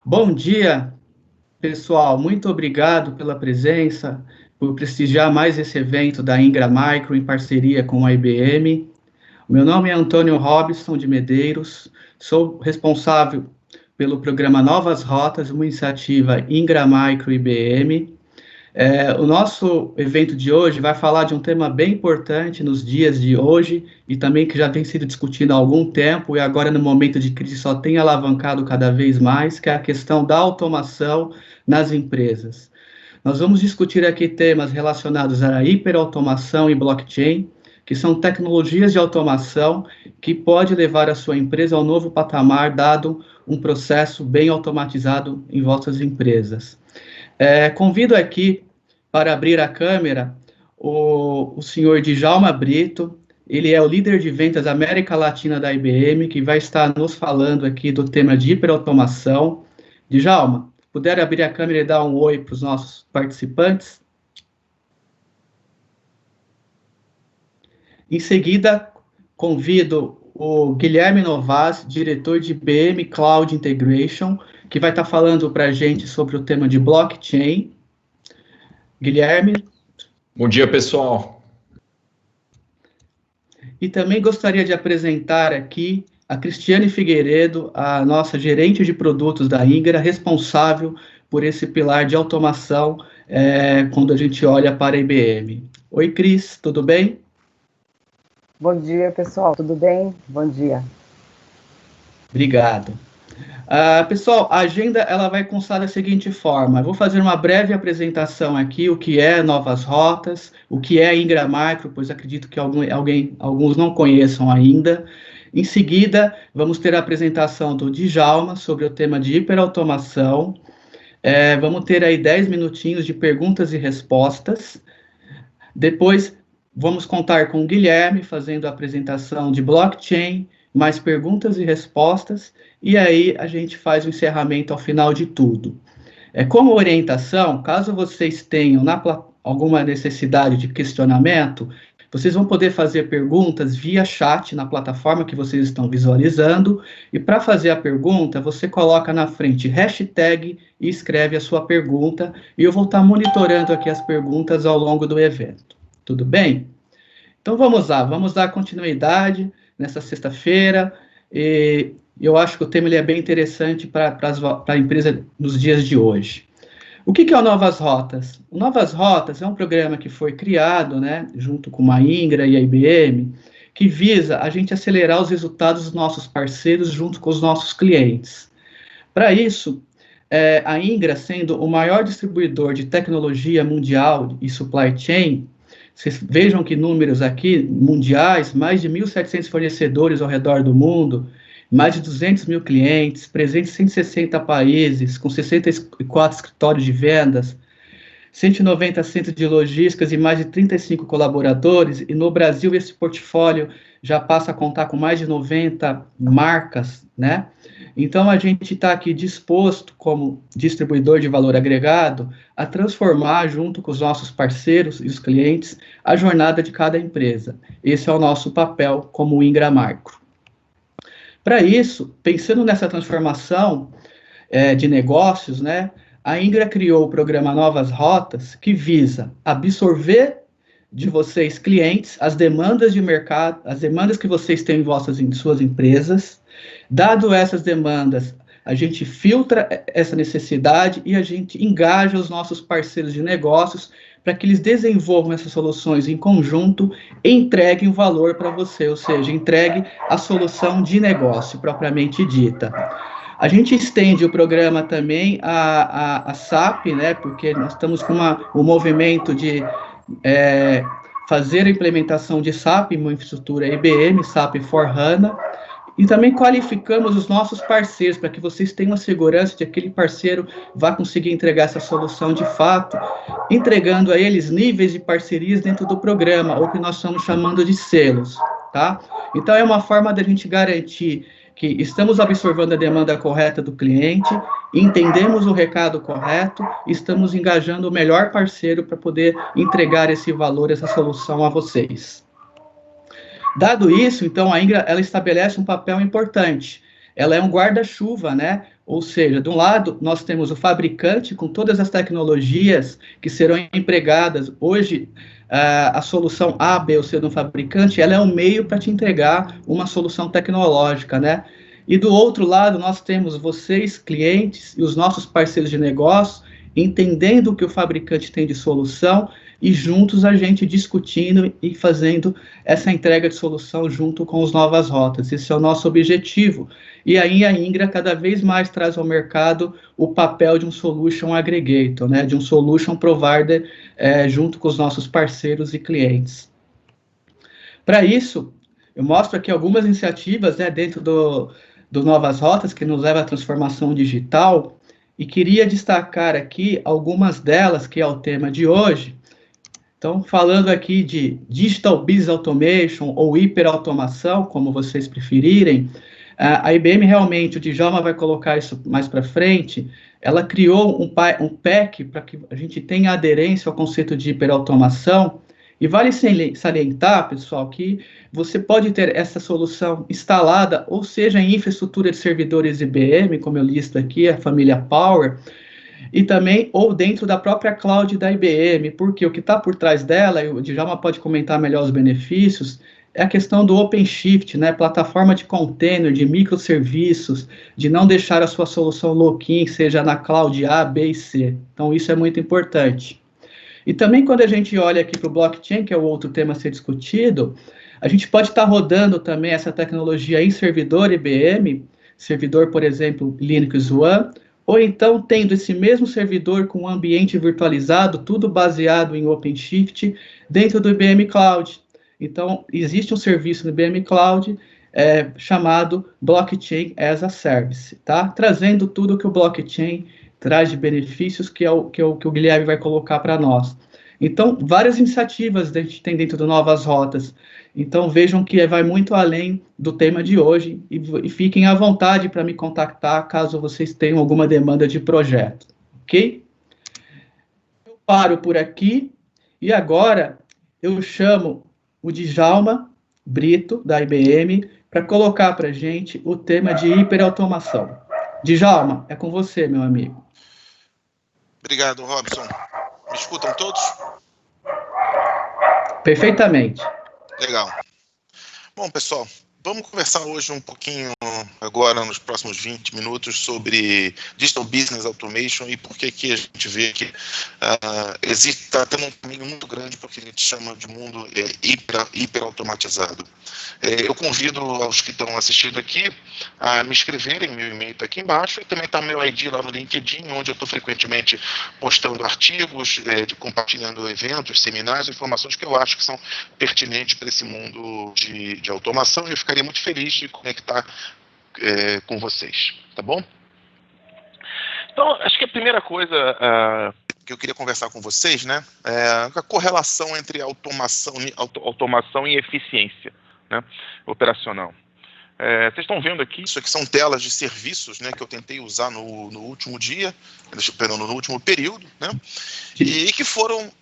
Bom dia, pessoal. Muito obrigado pela presença, por prestigiar mais esse evento da Ingra Micro em parceria com a IBM. Meu nome é Antônio Robson de Medeiros, sou responsável pelo programa Novas Rotas, uma iniciativa Ingra Micro IBM. O nosso evento de hoje vai falar de um tema bem importante nos dias de hoje e também que já tem sido discutido há algum tempo e agora no momento de crise só tem alavancado cada vez mais, que é a questão da automação nas empresas. Nós vamos discutir aqui temas relacionados à hiperautomação e blockchain, que são tecnologias de automação que pode levar a sua empresa ao novo patamar, dado um processo bem automatizado em vossas empresas. Convido aqui para abrir a câmera o senhor Djalma Brito. Ele é o líder de vendas da América Latina da IBM, que vai estar nos falando aqui do tema de hiperautomação. Djalma, puder abrir a câmera e dar um oi para os nossos participantes. Em seguida, convido o Guilherme Novas, diretor de IBM Cloud Integration, que vai estar falando para a gente sobre o tema de blockchain. Guilherme. Bom dia, pessoal. E também gostaria de apresentar aqui a Cristiane Figueiredo, a nossa gerente de produtos da Ingra, responsável por esse pilar de automação quando a gente olha para a IBM. Oi, Cris, tudo bem? Bom dia, pessoal, tudo bem? Bom dia. Obrigado. Pessoal, a agenda ela vai constar da seguinte forma: eu vou fazer uma breve apresentação aqui, o que é Novas Rotas, o que é Ingra Micro, pois acredito que alguns não conheçam ainda. Em seguida, vamos ter a apresentação do Djalma sobre o tema de hiperautomação. Vamos ter aí 10 minutinhos de perguntas e respostas. Depois, vamos contar com o Guilherme fazendo a apresentação de blockchain, mais perguntas e respostas, e aí a gente faz o encerramento ao final de tudo. Como orientação, caso vocês tenham alguma necessidade de questionamento, vocês vão poder fazer perguntas via chat na plataforma que vocês estão visualizando, e para fazer a pergunta, você coloca na frente hashtag e escreve a sua pergunta, e eu vou estar monitorando aqui as perguntas ao longo do evento. Tudo bem? Então vamos lá, vamos dar continuidade nessa sexta-feira, e eu acho que o tema ele é bem interessante para a empresa nos dias de hoje. O que é o Novas Rotas? O Novas Rotas é um programa que foi criado, junto com a Ingra e a IBM, que visa a gente acelerar os resultados dos nossos parceiros junto com os nossos clientes. Para isso, a Ingra, sendo o maior distribuidor de tecnologia mundial e supply chain, vocês vejam que números aqui mundiais, mais de 1.700 fornecedores ao redor do mundo, mais de 200 mil clientes, presentes em 160 países, com 64 escritórios de vendas, 190 centros de logísticas e mais de 35 colaboradores, e no Brasil esse portfólio já passa a contar com mais de 90 marcas, Então, a gente está aqui disposto, como distribuidor de valor agregado, a transformar, junto com os nossos parceiros e os clientes, a jornada de cada empresa. Esse é o nosso papel como Ingra Micro. Para isso, pensando nessa transformação de negócios, a Ingra criou o programa Novas Rotas, que visa absorver de vocês, clientes, as demandas de mercado, as demandas que vocês têm em suas empresas. Dado essas demandas, a gente filtra essa necessidade e a gente engaja os nossos parceiros de negócios para que eles desenvolvam essas soluções em conjunto e entreguem o valor para você, ou seja, entregue a solução de negócio propriamente dita. A gente estende o programa também a SAP, porque nós estamos com um movimento de fazer a implementação de SAP em uma infraestrutura IBM, SAP S/4HANA, e também qualificamos os nossos parceiros para que vocês tenham a segurança de que aquele parceiro vai conseguir entregar essa solução de fato, entregando a eles níveis de parcerias dentro do programa, ou que nós estamos chamando de selos, tá? Então, é uma forma da gente garantir que estamos absorvendo a demanda correta do cliente, entendemos o recado correto, estamos engajando o melhor parceiro para poder entregar esse valor, essa solução a vocês. Dado isso, então, a Ingra ela estabelece um papel importante. Ela é um guarda-chuva, Ou seja, de um lado, nós temos o fabricante com todas as tecnologias que serão empregadas. Hoje, a solução A, B ou C do fabricante, ela é um meio para te entregar uma solução tecnológica, né? E do outro lado, nós temos vocês, clientes, e os nossos parceiros de negócio, entendendo o que o fabricante tem de solução e juntos a gente discutindo e fazendo essa entrega de solução junto com as novas rotas. Esse é o nosso objetivo. E aí a Ingra cada vez mais traz ao mercado o papel de um solution aggregator, né, de um solution provider junto com os nossos parceiros e clientes. Para isso, eu mostro aqui algumas iniciativas, né, dentro do Novas Rotas que nos leva à transformação digital e queria destacar aqui algumas delas, que é o tema de hoje. Então, falando aqui de Digital Business Automation ou hiperautomação, como vocês preferirem, a IBM realmente, o Djalma vai colocar isso mais para frente, ela criou um PEC para que a gente tenha aderência ao conceito de hiperautomação, e vale salientar, pessoal, que você pode ter essa solução instalada, ou seja, em infraestrutura de servidores IBM, como eu listo aqui, a família Power, e também ou dentro da própria cloud da IBM, porque o que está por trás dela, e o Djalma pode comentar melhor os benefícios, é a questão do OpenShift, né, plataforma de container, de microserviços, de não deixar a sua solução lock-in, seja na cloud A, B e C. Então, isso é muito importante. E também quando a gente olha aqui para o blockchain, que é o outro tema a ser discutido, a gente pode estar rodando também essa tecnologia em servidor IBM, servidor, por exemplo, Linux One, ou então tendo esse mesmo servidor com um ambiente virtualizado, tudo baseado em OpenShift, dentro do IBM Cloud. Então, existe um serviço no IBM Cloud chamado Blockchain as a Service, tá? Trazendo tudo que o blockchain traz de benefícios, que é o que o Guilherme vai colocar para nós. Então, várias iniciativas a gente tem dentro do Novas Rotas. Então, vejam que vai muito além do tema de hoje e fiquem à vontade para me contactar caso vocês tenham alguma demanda de projeto, ok? Eu paro por aqui e agora eu chamo o Djalma Brito, da IBM, para colocar para a gente o tema de hiperautomação. Djalma, é com você, meu amigo. Obrigado, Robson. Me escutam todos? Perfeitamente. Legal. Bom, pessoal, vamos conversar hoje um pouquinho, agora nos próximos 20 minutos, sobre Digital Business Automation e por que a gente vê que está tendo um caminho muito grande para o que a gente chama de mundo hiperautomatizado. Eu convido aos que estão assistindo aqui a me escreverem, meu e-mail está aqui embaixo, e também está meu ID lá no LinkedIn, onde eu estou frequentemente postando artigos, compartilhando eventos, seminários, informações que eu acho que são pertinentes para esse mundo de automação, e eu ficaria muito feliz de conectar com vocês, tá bom? Então, acho que a primeira coisa que eu queria conversar com vocês, né, é a correlação entre automação e eficiência, né, operacional. Vocês estão vendo aqui, isso aqui são telas de serviços, né, que eu tentei usar no último dia, no último período, né, e que foram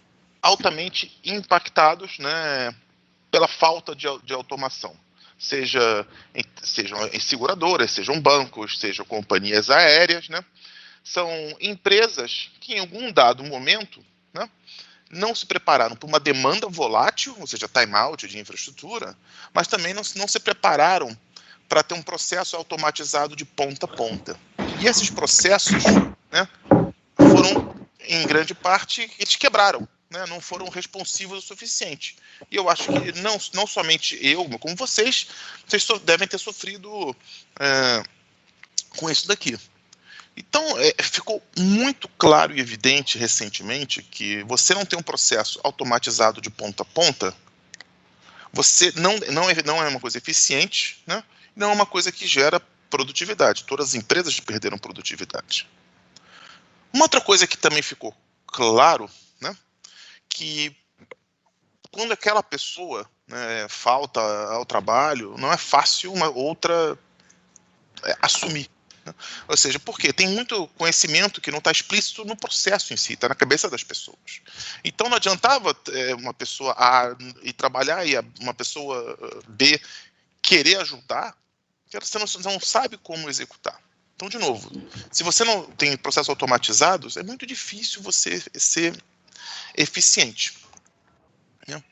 altamente impactados, né, pela falta de automação. Sejam em seguradoras, sejam bancos, sejam companhias aéreas, né? São empresas que em algum dado momento, né, não se prepararam para uma demanda volátil, ou seja, time-out de infraestrutura, mas também não se prepararam para ter um processo automatizado de ponta a ponta. E esses processos, né, foram, em grande parte, eles quebraram. Né, não foram responsivos o suficiente. E eu acho que não somente eu, como vocês devem ter sofrido com isso daqui. Então, ficou muito claro e evidente recentemente que você não tem um processo automatizado de ponta a ponta, você não é uma coisa eficiente, né, não é uma coisa que gera produtividade. Todas as empresas perderam produtividade. Uma outra coisa que também ficou claro, né, que quando aquela pessoa, né, falta ao trabalho, não é fácil uma outra assumir. Né? Ou seja, porque tem muito conhecimento que não está explícito no processo em si, está na cabeça das pessoas. Então não adiantava uma pessoa A ir trabalhar e uma pessoa B querer ajudar, porque você não sabe como executar. Então, de novo, se você não tem processos automatizados, é muito difícil você ser eficiente, né?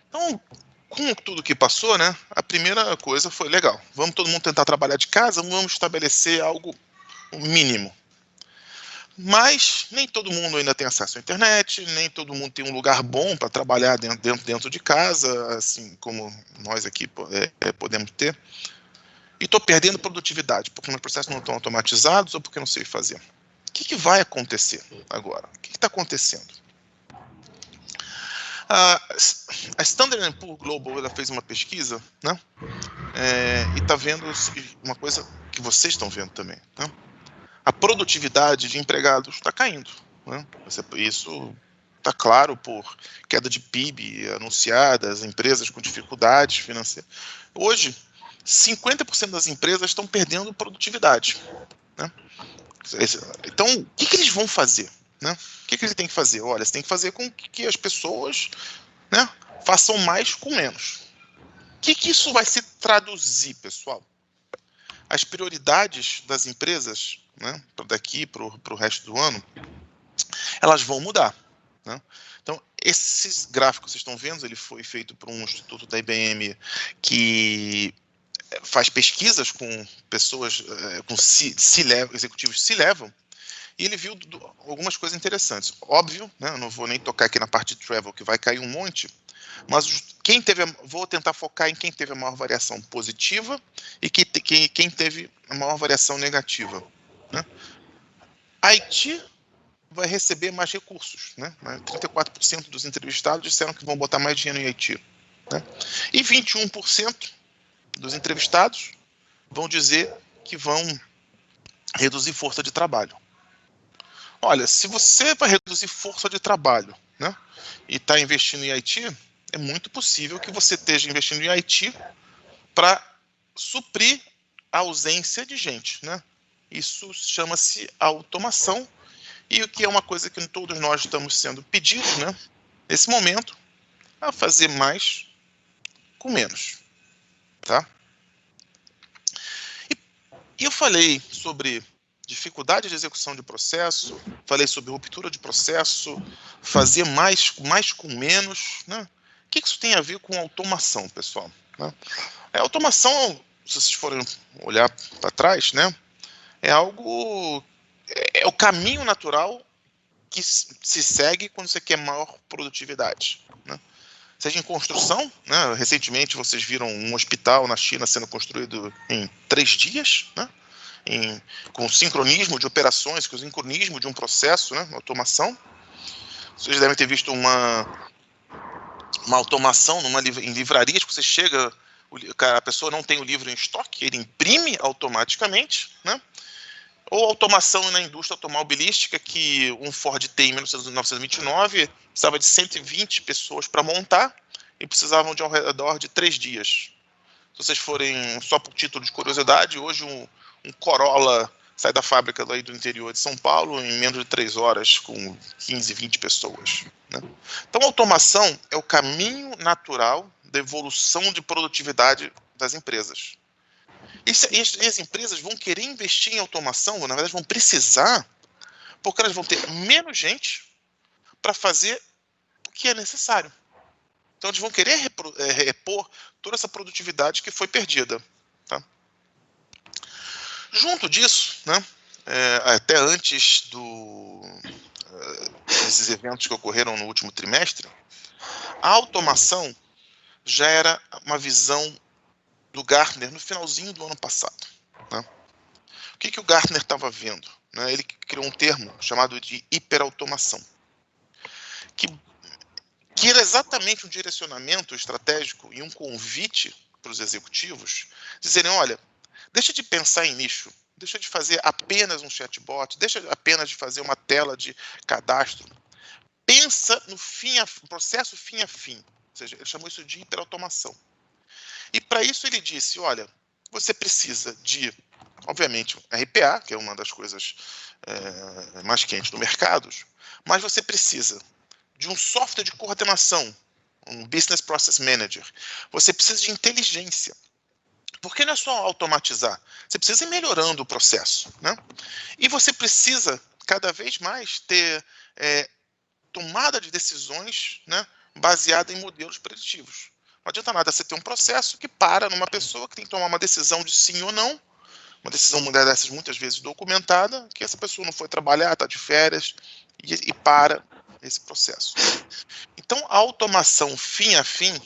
Então, com tudo que passou, né, a primeira coisa foi, legal, vamos todo mundo tentar trabalhar de casa, vamos estabelecer algo mínimo. Mas nem todo mundo ainda tem acesso à internet, nem todo mundo tem um lugar bom para trabalhar dentro de casa, assim como nós aqui podemos ter. E estou perdendo produtividade, porque meus processos não estão automatizados ou porque eu não sei fazer. O que vai acontecer agora? O que está acontecendo? A Standard & Poor's Global ela fez uma pesquisa, né? E está vendo uma coisa que vocês estão vendo também, né? A produtividade de empregados está caindo, né? Isso está claro por queda de PIB anunciada, as empresas com dificuldades financeiras. Hoje, 50% das empresas estão perdendo produtividade, né? Então, o que eles vão fazer, né? O que eles têm que fazer? Olha, você tem que fazer com que as pessoas, né, façam mais com menos. O que isso vai se traduzir, pessoal? As prioridades das empresas, né, daqui para o resto do ano, elas vão mudar, né? Então, esses gráficos que vocês estão vendo, ele foi feito por um instituto da IBM que faz pesquisas com pessoas, com executivos C-level, e ele viu algumas coisas interessantes. Óbvio, né, eu não vou nem tocar aqui na parte de travel, que vai cair um monte, mas vou tentar focar em quem teve a maior variação positiva e quem teve a maior variação negativa, né? IT vai receber mais recursos, né? 34% dos entrevistados disseram que vão botar mais dinheiro em IT, né? E 21% dos entrevistados vão dizer que vão reduzir força de trabalho. Olha, se você vai reduzir força de trabalho, né, e está investindo em IT, é muito possível que você esteja investindo em IT para suprir a ausência de gente, né? Isso chama-se automação, e o que é uma coisa que todos nós estamos sendo pedidos, né, nesse momento, a fazer mais com menos, tá? E eu falei sobre dificuldade de execução de processo, falei sobre ruptura de processo, fazer mais com menos, né? O que isso tem a ver com automação, pessoal, né? A automação, se vocês forem olhar para trás, né, é o caminho natural que se segue quando você quer maior produtividade, né? Seja em construção, né? Recentemente vocês viram um hospital na China sendo construído em 3 dias, né? Com sincronismo de operações, com sincronismo de um processo, né? Automação. Vocês devem ter visto uma automação em livrarias, que você chega, a pessoa não tem o livro em estoque, ele imprime automaticamente, né? Ou automação na indústria automobilística, que um Ford T em 1929 precisava de 120 pessoas para montar e precisavam de ao redor de 3 dias. Se vocês forem, só por título de curiosidade, hoje um Corolla sai da fábrica aí do interior de São Paulo em menos de 3 horas, com 15, 20 pessoas, né? Então, a automação é o caminho natural da evolução de produtividade das empresas. E as empresas vão querer investir em automação, na verdade vão precisar, porque elas vão ter menos gente para fazer o que é necessário. Então eles vão querer repor toda essa produtividade que foi perdida, tá? Junto disso, né, até antes desses eventos que ocorreram no último trimestre, a automação já era uma visão do Gartner no finalzinho do ano passado, né? O que o Gartner estava vendo, né? Ele criou um termo chamado de hiperautomação, que era exatamente um direcionamento estratégico e um convite para os executivos dizerem, olha, deixa de pensar em nicho, deixa de fazer apenas um chatbot, deixa apenas de fazer uma tela de cadastro, pensa no processo fim a fim, ou seja, ele chamou isso de hiperautomação. E para isso ele disse, olha, você precisa de, obviamente, RPA, que é uma das coisas mais quentes do mercado, mas você precisa de um software de coordenação, um Business Process Manager. Você precisa de inteligência. Porque não é só automatizar, você precisa ir melhorando o processo, né? E você precisa, cada vez mais, ter tomada de decisões, né, baseada em modelos preditivos. Não adianta nada você ter um processo que para numa pessoa que tem que tomar uma decisão de sim ou não, uma decisão dessas muitas vezes documentada, que essa pessoa não foi trabalhar, está de férias, e para esse processo. Então, a automação fim a fim,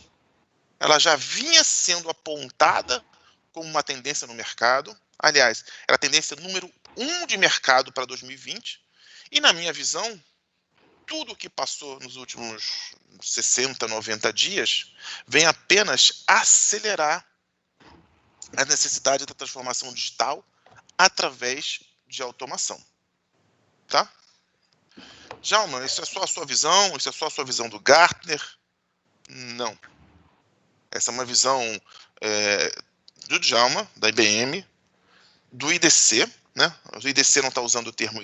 ela já vinha sendo apontada como uma tendência no mercado. Aliás, era a tendência número 1 de mercado para 2020. E, na minha visão, tudo que passou nos últimos 60, 90 dias vem apenas acelerar a necessidade da transformação digital através de automação. Tá? Djalma, isso é só a sua visão? Isso é só a sua visão do Gartner? Não. Essa é uma visão do Djalma, da IBM, do IDC, né? O IDC não está usando o termo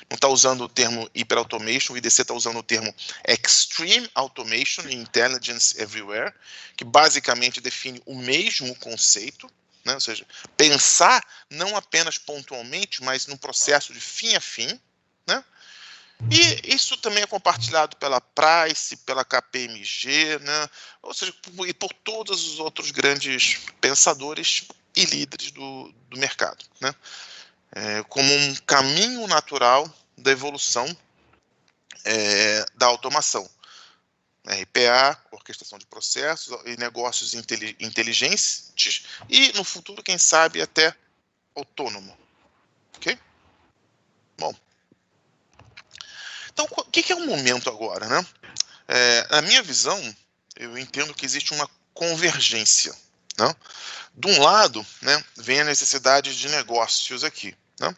não está usando o termo Hyper Automation, o IDC está usando o termo Extreme Automation e Intelligence Everywhere, que basicamente define o mesmo conceito, né? Ou seja, pensar não apenas pontualmente, mas no processo de fim a fim, né? E isso também é compartilhado pela Price, pela KPMG, né? Ou seja, e por todos os outros grandes pensadores e líderes do mercado, né? Como um caminho natural da evolução da automação. RPA, orquestração de processos e negócios inteligentes e, no futuro, quem sabe, até autônomo. Ok? Bom. Então, o que é o momento agora, né? Na minha visão, eu entendo que existe uma convergência, né? De um lado, né, vem a necessidade de negócios aqui, né?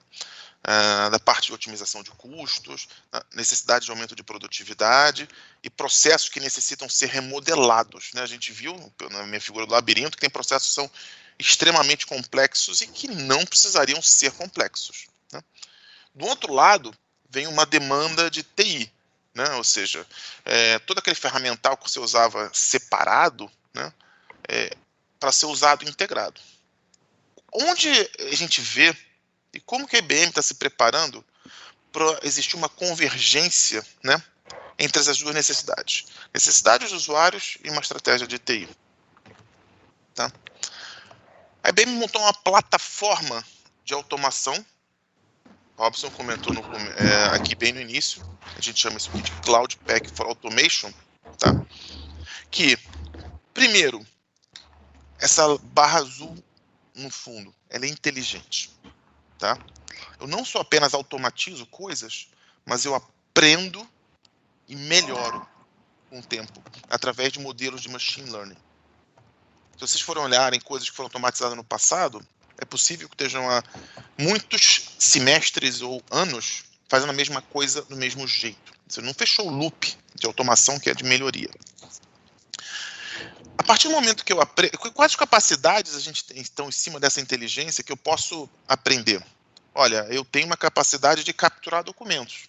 Da parte de otimização de custos, necessidade de aumento de produtividade e processos que necessitam ser remodelados, né? A gente viu na minha figura do labirinto que tem processos que são extremamente complexos e que não precisariam ser complexos, né? Do outro lado, vem uma demanda de TI, né? Ou seja, todo aquele ferramental que você usava separado, né, para ser usado integrado. Onde a gente vê e como que a IBM está se preparando para existir uma convergência, né, entre as duas necessidades. Necessidades dos usuários e uma estratégia de TI. Tá? A IBM montou uma plataforma de automação. Robson comentou aqui bem no início, a gente chama isso aqui de Cloud Pak for Automation, tá? Que, primeiro, essa barra azul no fundo, ela é inteligente, tá? Eu não só apenas automatizo coisas, mas eu aprendo e melhoro com o tempo, através de modelos de machine learning. Se vocês forem olhar em coisas que foram automatizadas no passado, é possível que estejam há muitos semestres ou anos fazendo a mesma coisa do mesmo jeito. Você não fechou o loop de automação que é de melhoria. A partir do momento que eu aprendo, quais capacidades a gente tem, estão em cima dessa inteligência que eu posso aprender? Olha, eu tenho uma capacidade de capturar documentos.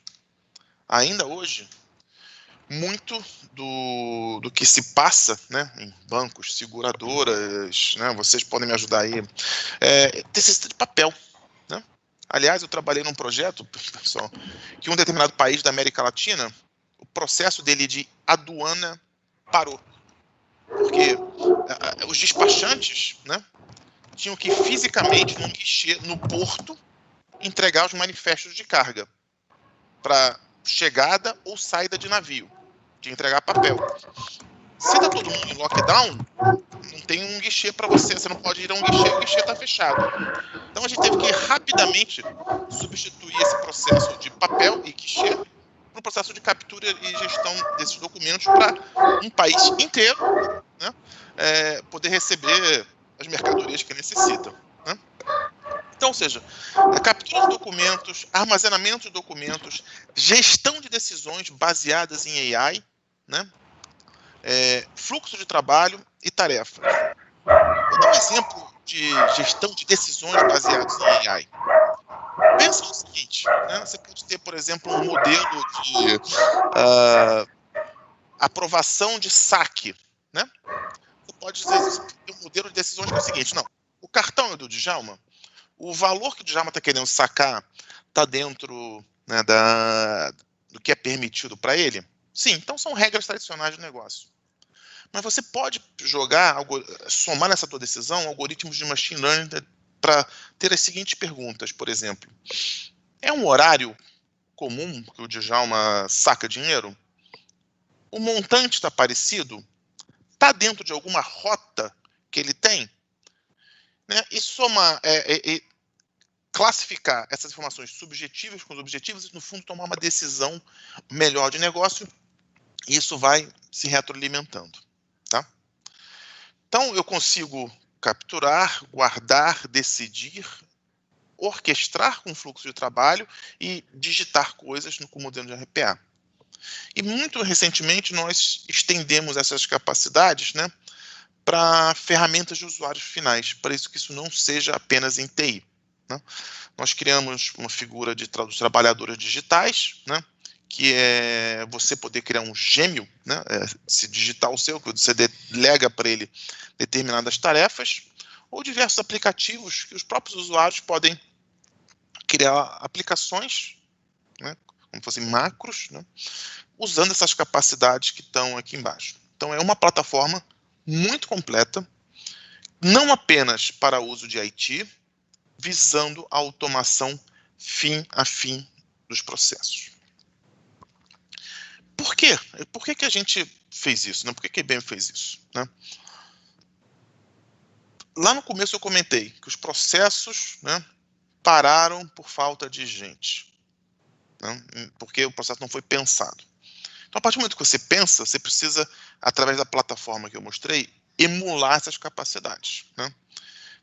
Ainda hoje, muito do que se passa, né, em bancos, seguradoras, né, vocês podem me ajudar aí, necessita de papel, né? Aliás, eu trabalhei num projeto, pessoal, que um determinado país da América Latina, o processo dele de aduana parou. Porque os despachantes, né, tinham que fisicamente, num guichê, no porto, entregar os manifestos de carga para chegada ou saída de navio, de entregar papel. Se está todo mundo em lockdown, não tem um guichê para você não pode ir a um guichê, o guichê está fechado. Então a gente teve que rapidamente substituir esse processo de papel e guichê para um processo de captura e gestão desses documentos para um país inteiro, né, poder receber as mercadorias que necessitam, né? Então, ou seja, a captura de documentos, armazenamento de documentos, gestão de decisões baseadas em AI, né? Fluxo de trabalho e tarefas. Vou dar um exemplo de gestão de decisões baseadas em AI. Pensa no seguinte, né? Você pode ter, por exemplo, um modelo de aprovação de saque, né? você pode dizer que o modelo de decisões que é o seguinte, não, o cartão é do Djalma, o valor que o Djalma está querendo sacar está dentro, né, do que é permitido para ele? Sim, então são regras tradicionais do negócio. Mas você pode somar nessa tua decisão algoritmos de machine learning para ter as seguintes perguntas, por exemplo. É um horário comum que o Djalma saca dinheiro? O montante está parecido? Está dentro de alguma rota que ele tem? Né? E classificar essas informações subjetivas com objetivas e, no fundo, tomar uma decisão melhor de negócio. E isso vai se retroalimentando. Tá? Então, eu consigo capturar, guardar, decidir, orquestrar com o fluxo de trabalho e digitar coisas com o modelo de RPA. E muito recentemente nós estendemos essas capacidades, né, para ferramentas de usuários finais, para isso que isso não seja apenas em TI. Né? Nós criamos uma figura dos trabalhadores digitais, né, que é você poder criar um gêmeo, né, se digitar o seu, que você delega para ele determinadas tarefas, ou diversos aplicativos que os próprios usuários podem criar aplicações, né, como fossem macros, né, usando essas capacidades que estão aqui embaixo. Então, é uma plataforma muito completa, não apenas para uso de IT, visando a automação fim a fim dos processos. Por quê? Por que a gente fez isso? Né? Por que a IBM fez isso? Né? Lá no começo eu comentei que os processos, né, pararam por falta de gente, né, porque o processo não foi pensado. Então, a partir do momento que você pensa, você precisa, através da plataforma que eu mostrei, emular essas capacidades. Né?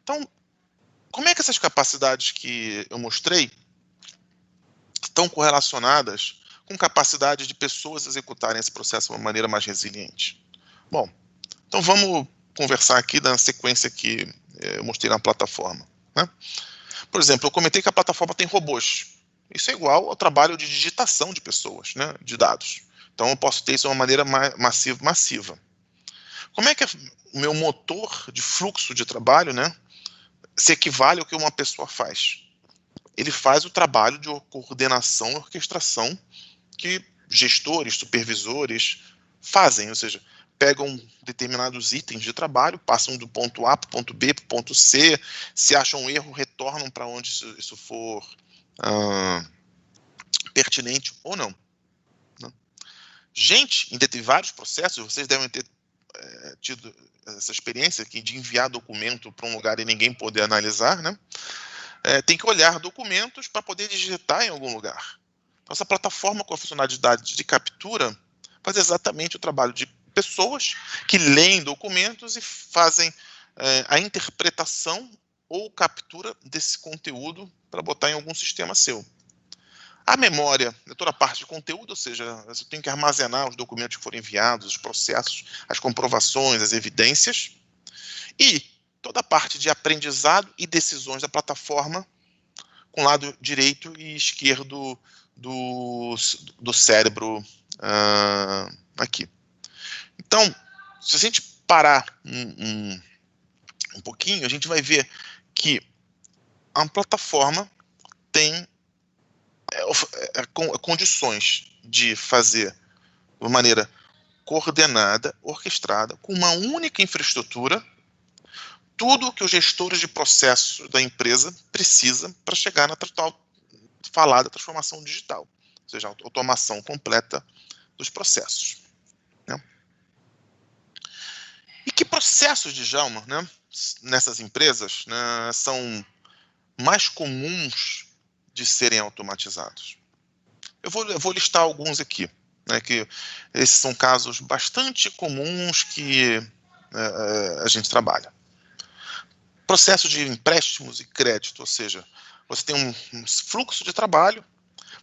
Então, como é que essas capacidades que eu mostrei estão correlacionadas com capacidade de pessoas executarem esse processo de uma maneira mais resiliente? Bom, então vamos conversar aqui na sequência que eu mostrei na plataforma. Né? Por exemplo, eu comentei que a plataforma tem robôs. Isso é igual ao trabalho de digitação de pessoas, né, de dados. Então eu posso ter isso de uma maneira massiva. Como é que o meu motor de fluxo de trabalho, né, se equivale ao que uma pessoa faz? Ele faz o trabalho de coordenação e orquestração que gestores, supervisores fazem, ou seja, pegam determinados itens de trabalho, passam do ponto A para o ponto B, para o ponto C, se acham um erro, retornam para onde isso for pertinente ou não. Né? Gente, em vários processos, vocês devem ter tido essa experiência aqui de enviar documento para um lugar e ninguém poder analisar, né? Tem que olhar documentos para poder digitar em algum lugar. Então, essa plataforma com a funcionalidade de captura faz exatamente o trabalho de pessoas que leem documentos e fazem a interpretação ou captura desse conteúdo para botar em algum sistema seu. A memória é toda a parte de conteúdo, ou seja, você tem que armazenar os documentos que foram enviados, os processos, as comprovações, as evidências. E toda a parte de aprendizado e decisões da plataforma com o lado direito e esquerdo do cérebro aqui. Então, se a gente parar um pouquinho, a gente vai ver que a plataforma tem condições de fazer de uma maneira coordenada, orquestrada, com uma única infraestrutura, tudo que os gestores de processo da empresa precisam para chegar na falada transformação digital, ou seja, a automação completa dos processos. Né? E que processos, Djalma, né, nessas empresas, né, são mais comuns de serem automatizados? Eu vou listar alguns aqui, né, que esses são casos bastante comuns que a gente trabalha. Processo de empréstimos e crédito, ou seja, você tem um fluxo de trabalho,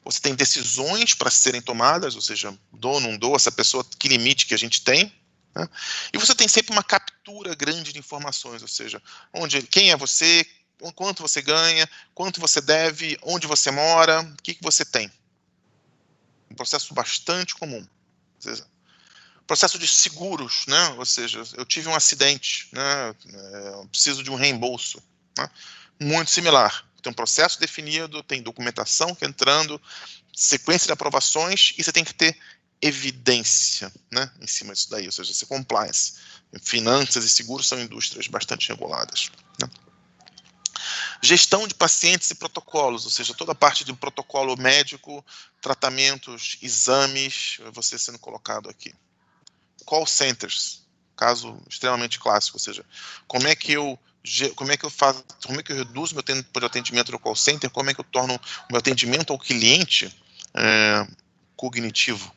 você tem decisões para serem tomadas, ou seja, dou, não dou, essa pessoa, que limite que a gente tem, né? E você tem sempre uma captura grande de informações, ou seja, quem é você, quanto você ganha, quanto você deve, onde você mora, o que você tem. Um processo bastante comum. Processo de seguros, né? Ou seja, eu tive um acidente, né? Eu preciso de um reembolso, né? Muito similar. Tem um processo definido, tem documentação que entrando, sequência de aprovações, e você tem que ter evidência, né, em cima disso daí, ou seja, você compliance. Finanças e seguros são indústrias bastante reguladas, né? Gestão de pacientes e protocolos, ou seja, toda a parte de protocolo médico, tratamentos, exames, você sendo colocado aqui. Call centers, caso extremamente clássico, ou seja, como é que eu reduzo meu tempo de atendimento no call center, como é que eu torno o meu atendimento ao cliente cognitivo.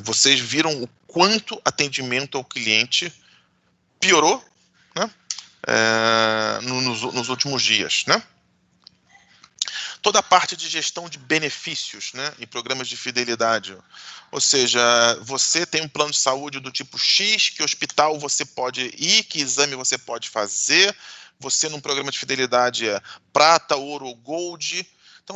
Vocês viram o quanto atendimento ao cliente piorou, né, nos últimos dias, né? Toda a parte de gestão de benefícios, né, e programas de fidelidade. Ou seja, você tem um plano de saúde do tipo X, que hospital você pode ir, que exame você pode fazer, você num programa de fidelidade é prata, ouro ou gold. Então,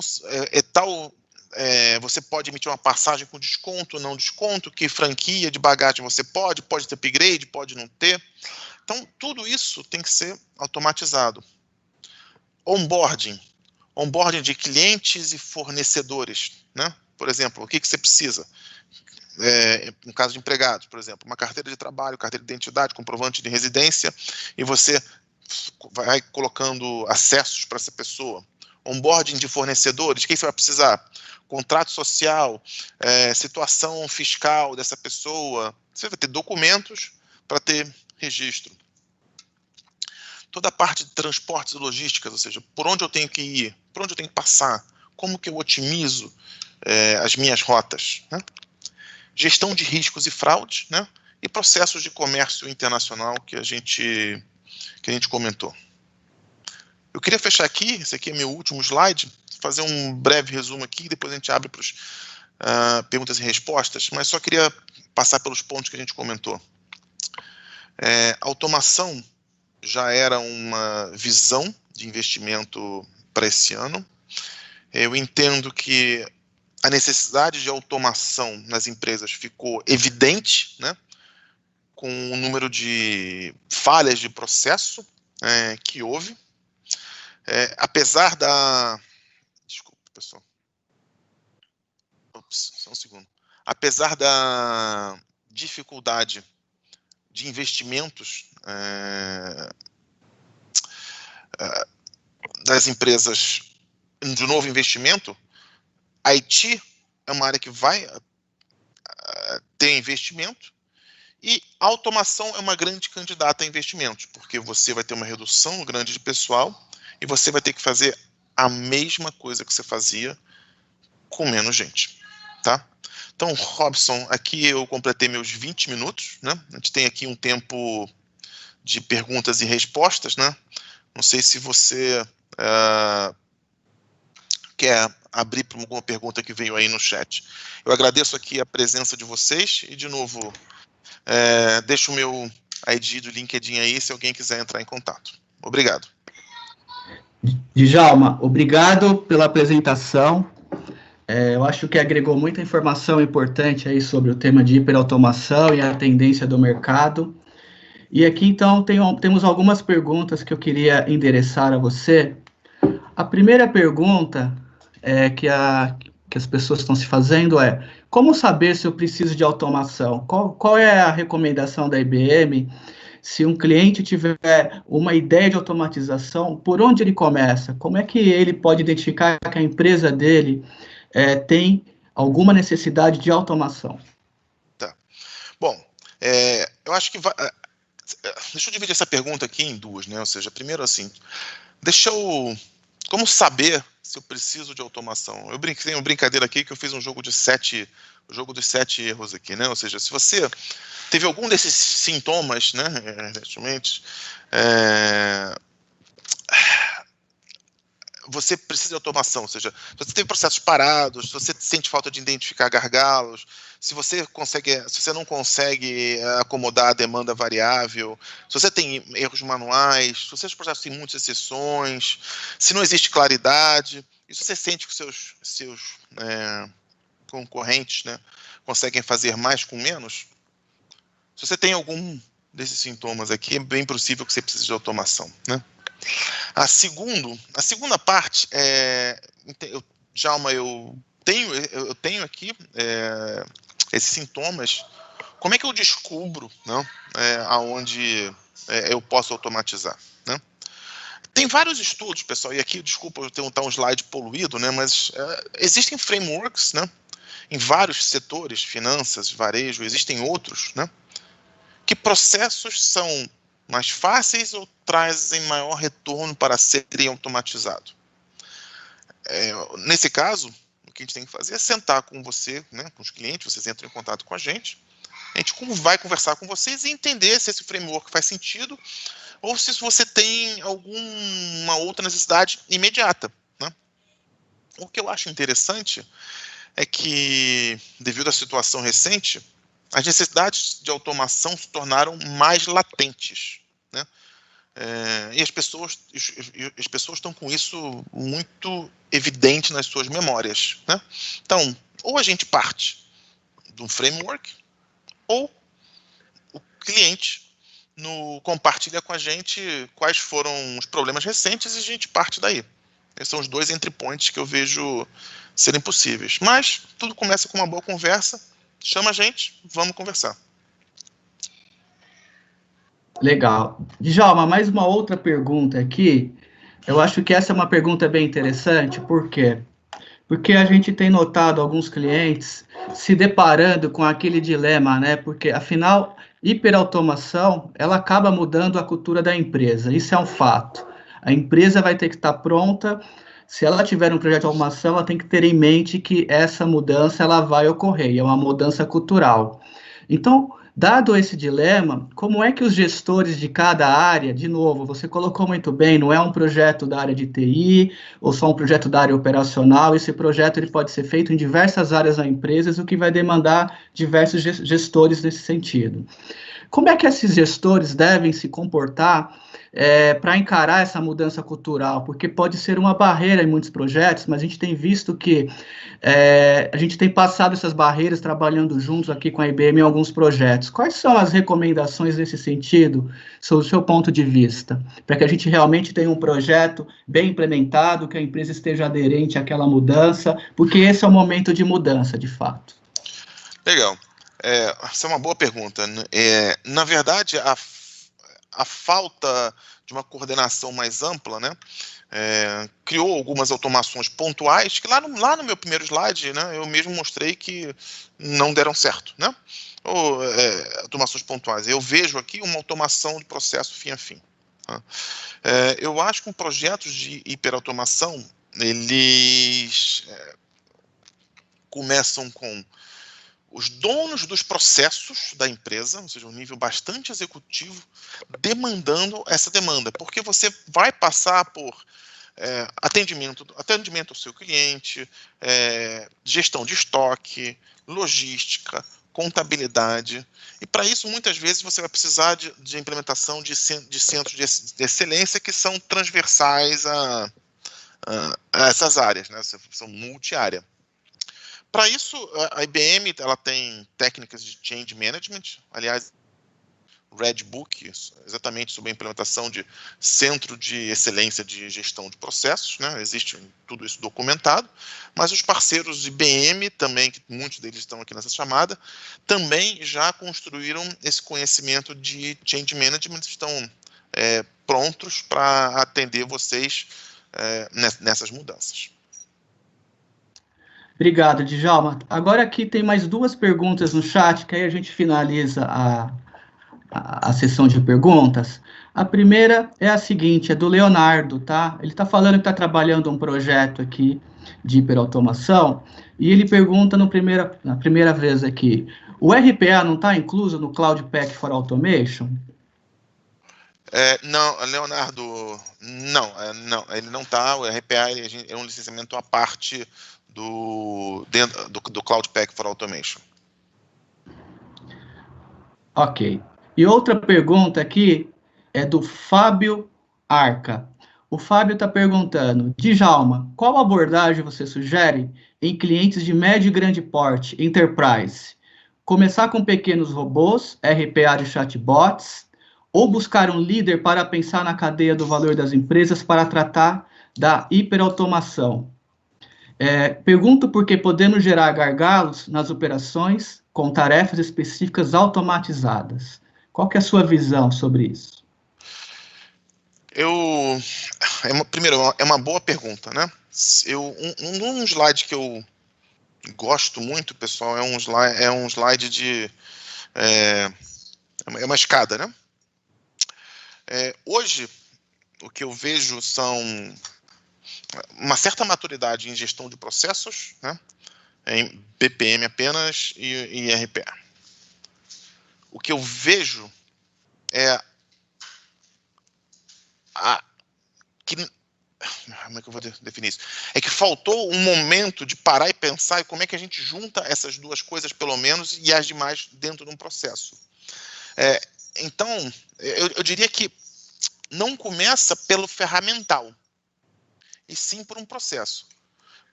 você pode emitir uma passagem com desconto, não desconto, que franquia de bagagem você pode ter upgrade, pode não ter. Então, tudo isso tem que ser automatizado. Onboarding de clientes e fornecedores, né? Por exemplo, o que você precisa? No caso de empregados, por exemplo, uma carteira de trabalho, carteira de identidade, comprovante de residência, e você vai colocando acessos para essa pessoa. Onboarding de fornecedores, o que você vai precisar? Contrato social, situação fiscal dessa pessoa. Você vai ter documentos para ter registro. Toda a parte de transportes e logísticas, ou seja, por onde eu tenho que ir, por onde eu tenho que passar, como que eu otimizo as minhas rotas, né? Gestão de riscos e fraudes, né? E processos de comércio internacional que a gente comentou. Eu queria fechar aqui, esse aqui é meu último slide, fazer um breve resumo aqui, depois a gente abre para as perguntas e respostas, mas só queria passar pelos pontos que a gente comentou. Automação já era uma visão de investimento para esse ano. Eu entendo que a necessidade de automação nas empresas ficou evidente, né, com o número de falhas de processo que houve. Apesar da... Desculpa, pessoal. Só um segundo. Apesar da dificuldade de investimentos das empresas de novo investimento, IT é uma área que vai ter investimento, e automação é uma grande candidata a investimentos, porque você vai ter uma redução grande de pessoal e você vai ter que fazer a mesma coisa que você fazia com menos gente, tá? Então, Robson, aqui eu completei meus 20 minutos, né? A gente tem aqui um tempo de perguntas e respostas, né? Não sei se você quer abrir para alguma pergunta que veio aí no chat. Eu agradeço aqui a presença de vocês e, de novo, deixo o meu ID do LinkedIn aí se alguém quiser entrar em contato. Obrigado. Djalma, obrigado pela apresentação. Eu acho que agregou muita informação importante aí sobre o tema de hiperautomação e a tendência do mercado. E aqui, então, temos algumas perguntas que eu queria endereçar a você. A primeira pergunta que as pessoas estão se fazendo é: como saber se eu preciso de automação? Qual é a recomendação da IBM? Se um cliente tiver uma ideia de automatização, por onde ele começa? Como é que ele pode identificar que a empresa dele tem alguma necessidade de automação? Tá. Bom, eu acho que deixa eu dividir essa pergunta aqui em duas, né? Ou seja, primeiro assim, como saber se eu preciso de automação? Tenho uma brincadeira aqui que eu fiz um jogo dos 7 erros aqui, né? Ou seja, se você teve algum desses sintomas, né, você precisa de automação, ou seja, se você teve processos parados, se você sente falta de identificar gargalos, se você não consegue acomodar a demanda variável, se você tem erros manuais, se os seus processos têm muitas exceções, se não existe claridade, e se você sente que seus concorrentes, né, conseguem fazer mais com menos, Se você tem algum desses sintomas aqui, é bem possível que você precise de automação, né? A segunda parte Djalma, eu tenho aqui esses sintomas. Como é que eu descubro, né, aonde eu posso automatizar, né? Tem vários estudos, pessoal, e aqui, desculpa eu ter um slide poluído, né, mas existem frameworks, né, em vários setores, finanças, varejo, existem outros, né, que processos são mais fáceis ou trazem maior retorno para serem automatizados. Nesse caso, o que a gente tem que fazer é sentar com você, né, com os clientes, vocês entram em contato com a gente vai conversar com vocês e entender se esse framework faz sentido ou se você tem alguma outra necessidade imediata, né? O que eu acho interessante é que, devido à situação recente, as necessidades de automação se tornaram mais latentes, né? E as pessoas estão com isso muito evidente nas suas memórias, né? Então, ou a gente parte de um framework, ou o cliente compartilha com a gente quais foram os problemas recentes e a gente parte daí. Esses são os dois entry points que eu vejo serem possíveis. Mas tudo começa com uma boa conversa. Chama a gente, vamos conversar. Legal. Djalma, mais uma outra pergunta aqui. Eu acho que essa é uma pergunta bem interessante, por quê? Porque a gente tem notado alguns clientes se deparando com aquele dilema, né? Porque, afinal, hiperautomação, ela acaba mudando a cultura da empresa. Isso é um fato. A empresa vai ter que estar pronta. Se ela tiver um projeto de automação, ela tem que ter em mente que essa mudança ela vai ocorrer. E é uma mudança cultural. Então, dado esse dilema, como é que os gestores de cada área, de novo, você colocou muito bem, não é um projeto da área de TI ou só um projeto da área operacional, esse projeto ele pode ser feito em diversas áreas da empresa, o que vai demandar diversos gestores nesse sentido. Como é que esses gestores devem se comportar para encarar essa mudança cultural? Porque pode ser uma barreira em muitos projetos, mas a gente tem visto que a gente tem passado essas barreiras trabalhando juntos aqui com a IBM em alguns projetos. Quais são as recomendações nesse sentido, sob o seu ponto de vista, para que a gente realmente tenha um projeto bem implementado, que a empresa esteja aderente àquela mudança, porque esse é o momento de mudança, de fato. Legal. Essa é uma boa pergunta. Na verdade, a falta de uma coordenação mais ampla, né, criou algumas automações pontuais, que lá no meu primeiro slide, né, eu mesmo mostrei que não deram certo, né? Automações pontuais. Eu vejo aqui uma automação de processo fim a fim. Tá? Eu acho que projetos de hiperautomação, eles começam com os donos dos processos da empresa, ou seja, um nível bastante executivo, demandando essa demanda, porque você vai passar por atendimento ao seu cliente, gestão de estoque, logística, contabilidade, e para isso muitas vezes você vai precisar de implementação de centros de excelência que são transversais a essas áreas, né? São multi-área. Para isso, a IBM ela tem técnicas de change management, aliás, Red Book, exatamente sobre a implementação de centro de excelência de gestão de processos, né? Existe tudo isso documentado, mas os parceiros IBM também, que muitos deles estão aqui nessa chamada, também já construíram esse conhecimento de change management, estão prontos para atender vocês nessas mudanças. Obrigado, Djalma. Agora aqui tem mais duas perguntas no chat, que aí a gente finaliza a sessão de perguntas. A primeira é a seguinte, é do Leonardo, tá? Ele está falando que está trabalhando um projeto aqui de hiperautomação, e ele pergunta na primeira vez aqui, o RPA não está incluso no Cloud Pak for Automation? Não, Leonardo, não, ele não está. O RPA é um licenciamento à parte do Cloud Pak for Automation. Ok. E outra pergunta aqui é do Fábio Arca. O Fábio está perguntando, Djalma, qual abordagem você sugere em clientes de médio e grande porte, enterprise? Começar com pequenos robôs, RPA e chatbots, ou buscar um líder para pensar na cadeia do valor das empresas para tratar da hiperautomação? Pergunto porque podemos gerar gargalos nas operações com tarefas específicas automatizadas. Qual que é a sua visão sobre isso? Primeiro, é uma boa pergunta, né? Um slide que eu gosto muito, pessoal, é um slide de... É uma escada, né? Hoje, o que eu vejo são uma certa maturidade em gestão de processos, né? Em BPM apenas e RPA. O que eu vejo é como é que eu vou definir isso? É que faltou um momento de parar e pensar em como é que a gente junta essas duas coisas, pelo menos, e as demais dentro de um processo. Então, eu diria que não começa pelo ferramental, e sim por um processo.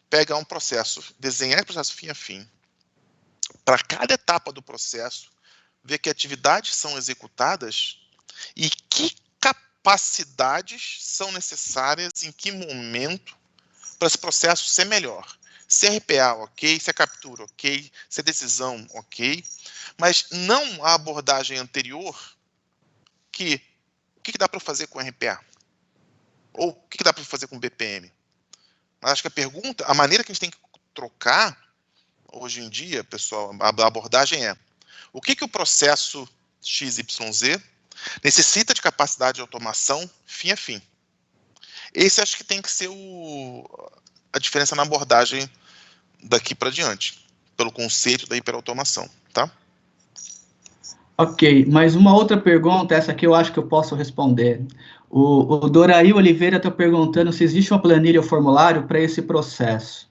Pegar um processo, desenhar o processo fim a fim, para cada etapa do processo, ver que atividades são executadas e que capacidades são necessárias em que momento para esse processo ser melhor. Se é RPA, ok, se é captura, ok, se é decisão, ok, mas não a abordagem anterior o que dá para fazer com RPA? Ou o que dá para fazer com BPM? Mas acho que a maneira que a gente tem que trocar hoje em dia, pessoal, a abordagem é o que o processo XYZ necessita de capacidade de automação fim a fim. Esse acho que tem que ser a diferença na abordagem daqui para diante, pelo conceito da hiperautomação, tá? Ok, mas uma outra pergunta, essa aqui eu acho que eu posso responder. O Doraí Oliveira está perguntando se existe uma planilha ou formulário para esse processo.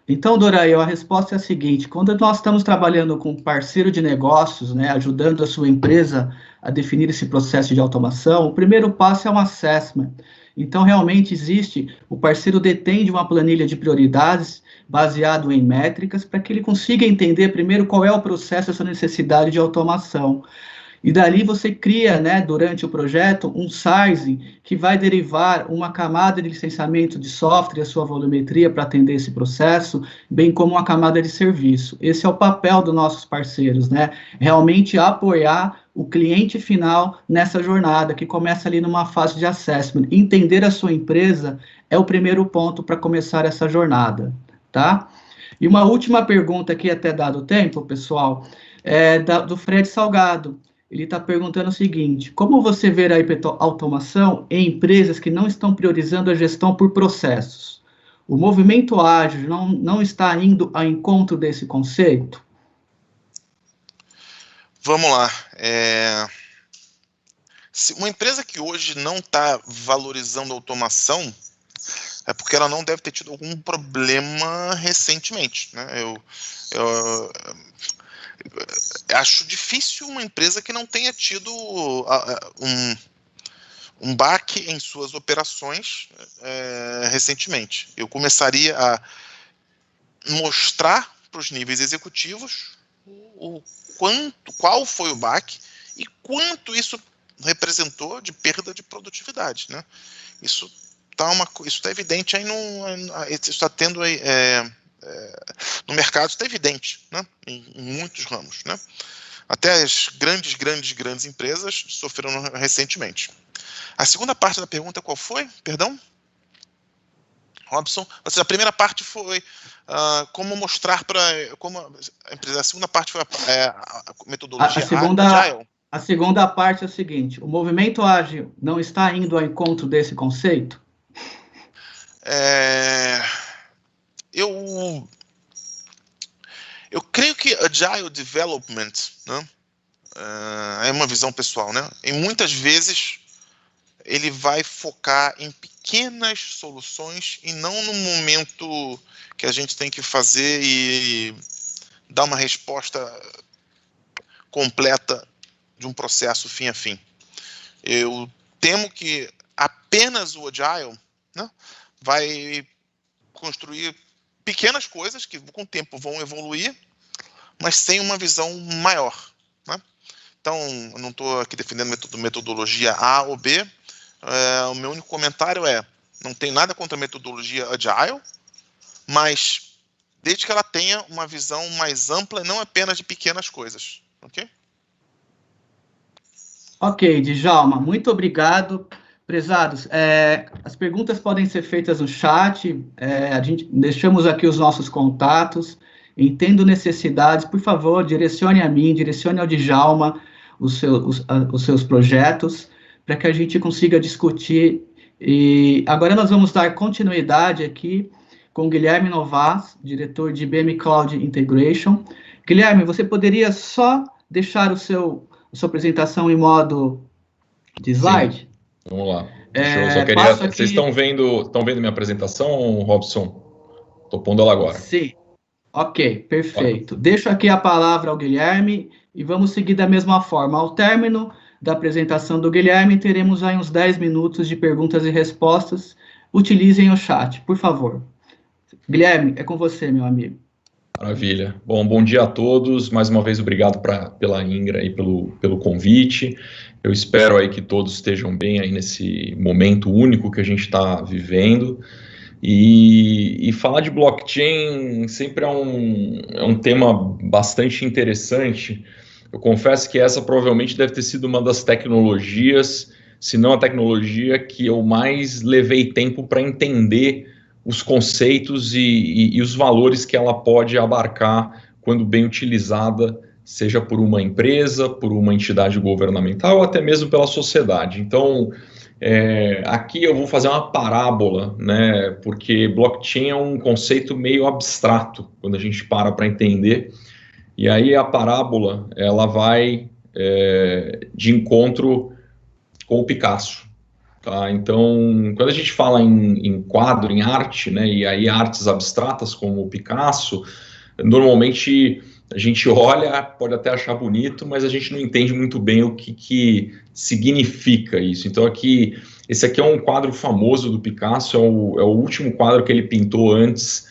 Então, Doraí, a resposta é a seguinte: quando nós estamos trabalhando com um parceiro de negócios, né, ajudando a sua empresa a definir esse processo de automação, o primeiro passo é um assessment. Então, realmente existe, o parceiro detém de uma planilha de prioridades baseado em métricas para que ele consiga entender primeiro qual é o processo, essa necessidade de automação. E dali você cria, né, durante o projeto, um sizing que vai derivar uma camada de licenciamento de software e a sua volumetria para atender esse processo, bem como uma camada de serviço. Esse é o papel dos nossos parceiros, né? Realmente apoiar o cliente final nessa jornada, que começa ali numa fase de assessment. Entender a sua empresa é o primeiro ponto para começar essa jornada, tá? E uma última pergunta aqui, até dado o tempo, pessoal, do Fred Salgado. Ele está perguntando o seguinte: como você vê a hiperautomação em empresas que não estão priorizando a gestão por processos? O movimento ágil não está indo ao encontro desse conceito? Vamos lá. Se uma empresa que hoje não está valorizando a automação, é porque ela não deve ter tido algum problema recentemente, né? Eu acho difícil uma empresa que não tenha tido um baque em suas operações recentemente. Eu começaria a mostrar para os níveis executivos qual foi o baque e quanto isso representou de perda de produtividade, né? Isso está evidente aí está tendo aí, no mercado, está evidente, né? Em muitos ramos, né? Até as grandes empresas sofreram recentemente. A segunda parte da pergunta qual foi? Perdão? Robson? Ou seja, a primeira parte foi como mostrar para como a empresa. A segunda parte foi a metodologia Agile. A segunda parte é o seguinte: o movimento ágil não está indo ao encontro desse conceito? Eu creio que Agile Development, né, é uma visão pessoal, né? E muitas vezes ele vai focar em pequenas soluções e não no momento que a gente tem que fazer e dar uma resposta completa de um processo fim a fim. Eu temo que apenas o Agile, né, vai construir pequenas coisas que com o tempo vão evoluir, mas sem uma visão maior, né? Então, eu não estou aqui defendendo metodologia A ou B. O meu único comentário é: não tem nada contra a metodologia Agile, mas desde que ela tenha uma visão mais ampla e não apenas de pequenas coisas, ok? Ok, Djalma, muito obrigado. Prezados, as perguntas podem ser feitas no chat, a gente deixamos aqui os nossos contatos. Entendo necessidades, por favor, direcione a mim, direcione ao Djalma os seus projetos, para que a gente consiga discutir. E agora nós vamos dar continuidade aqui com o Guilherme Novas, diretor de IBM Cloud Integration. Guilherme, você poderia só deixar a sua apresentação em modo de slide? Sim. Vamos lá. Eu só queria... Aqui... Vocês estão vendo minha apresentação, Robson? Estou pondo ela agora. Sim. Ok, perfeito. Deixo aqui a palavra ao Guilherme e vamos seguir da mesma forma. Ao término da apresentação do Guilherme, teremos aí uns 10 minutos de perguntas e respostas. Utilizem o chat, por favor. Guilherme, é com você, meu amigo. Maravilha. Bom dia a todos. Mais uma vez, obrigado pela Ingra e pelo convite. Eu espero aí que todos estejam bem aí nesse momento único que a gente está vivendo. E falar de blockchain sempre é um tema bastante interessante. Eu confesso que essa provavelmente deve ter sido uma das tecnologias, se não a tecnologia que eu mais levei tempo para entender os conceitos e os valores que ela pode abarcar quando bem utilizada, seja por uma empresa, por uma entidade governamental ou até mesmo pela sociedade. Então, aqui eu vou fazer uma parábola, né, porque blockchain é um conceito meio abstrato quando a gente para entender, e aí a parábola ela vai de encontro com o Picasso. Tá? Então, quando a gente fala em quadro, em arte, né, e aí artes abstratas como o Picasso, normalmente a gente olha, pode até achar bonito, mas a gente não entende muito bem o que significa isso. Então, esse aqui é um quadro famoso do Picasso, é o último quadro que ele pintou antes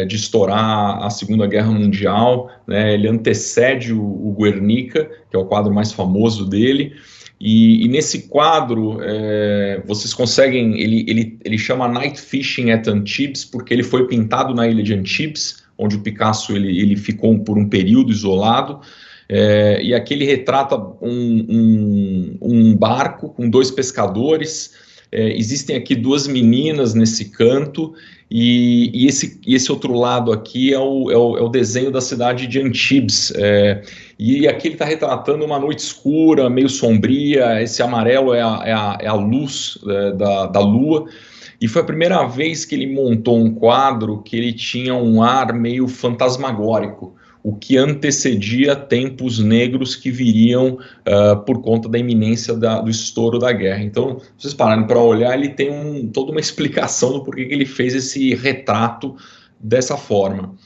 de estourar a Segunda Guerra Mundial, né? Ele antecede o Guernica, que é o quadro mais famoso dele. E nesse quadro, vocês conseguem, ele chama Night Fishing at Antibes, porque ele foi pintado na ilha de Antibes, onde o Picasso ele ficou por um período isolado, e aqui ele retrata um barco com 2 pescadores, existem aqui 2 meninas nesse canto, e esse outro lado aqui é o desenho da cidade de Antibes, e aqui ele está retratando uma noite escura, meio sombria, esse amarelo é a luz da lua, e foi a primeira vez que ele montou um quadro que ele tinha um ar meio fantasmagórico, o que antecedia tempos negros que viriam por conta da iminência do estouro da guerra. Então, se vocês pararem para olhar, ele tem toda uma explicação do porquê que ele fez esse retrato dessa forma.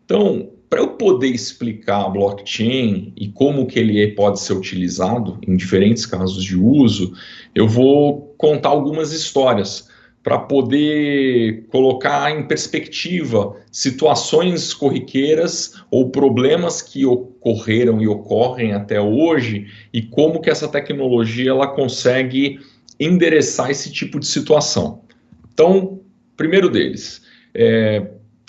Então, para eu poder explicar a blockchain e como que ele pode ser utilizado em diferentes casos de uso, eu vou contar algumas histórias para poder colocar em perspectiva situações corriqueiras ou problemas que ocorreram e ocorrem até hoje e como que essa tecnologia ela consegue endereçar esse tipo de situação. Então, primeiro deles,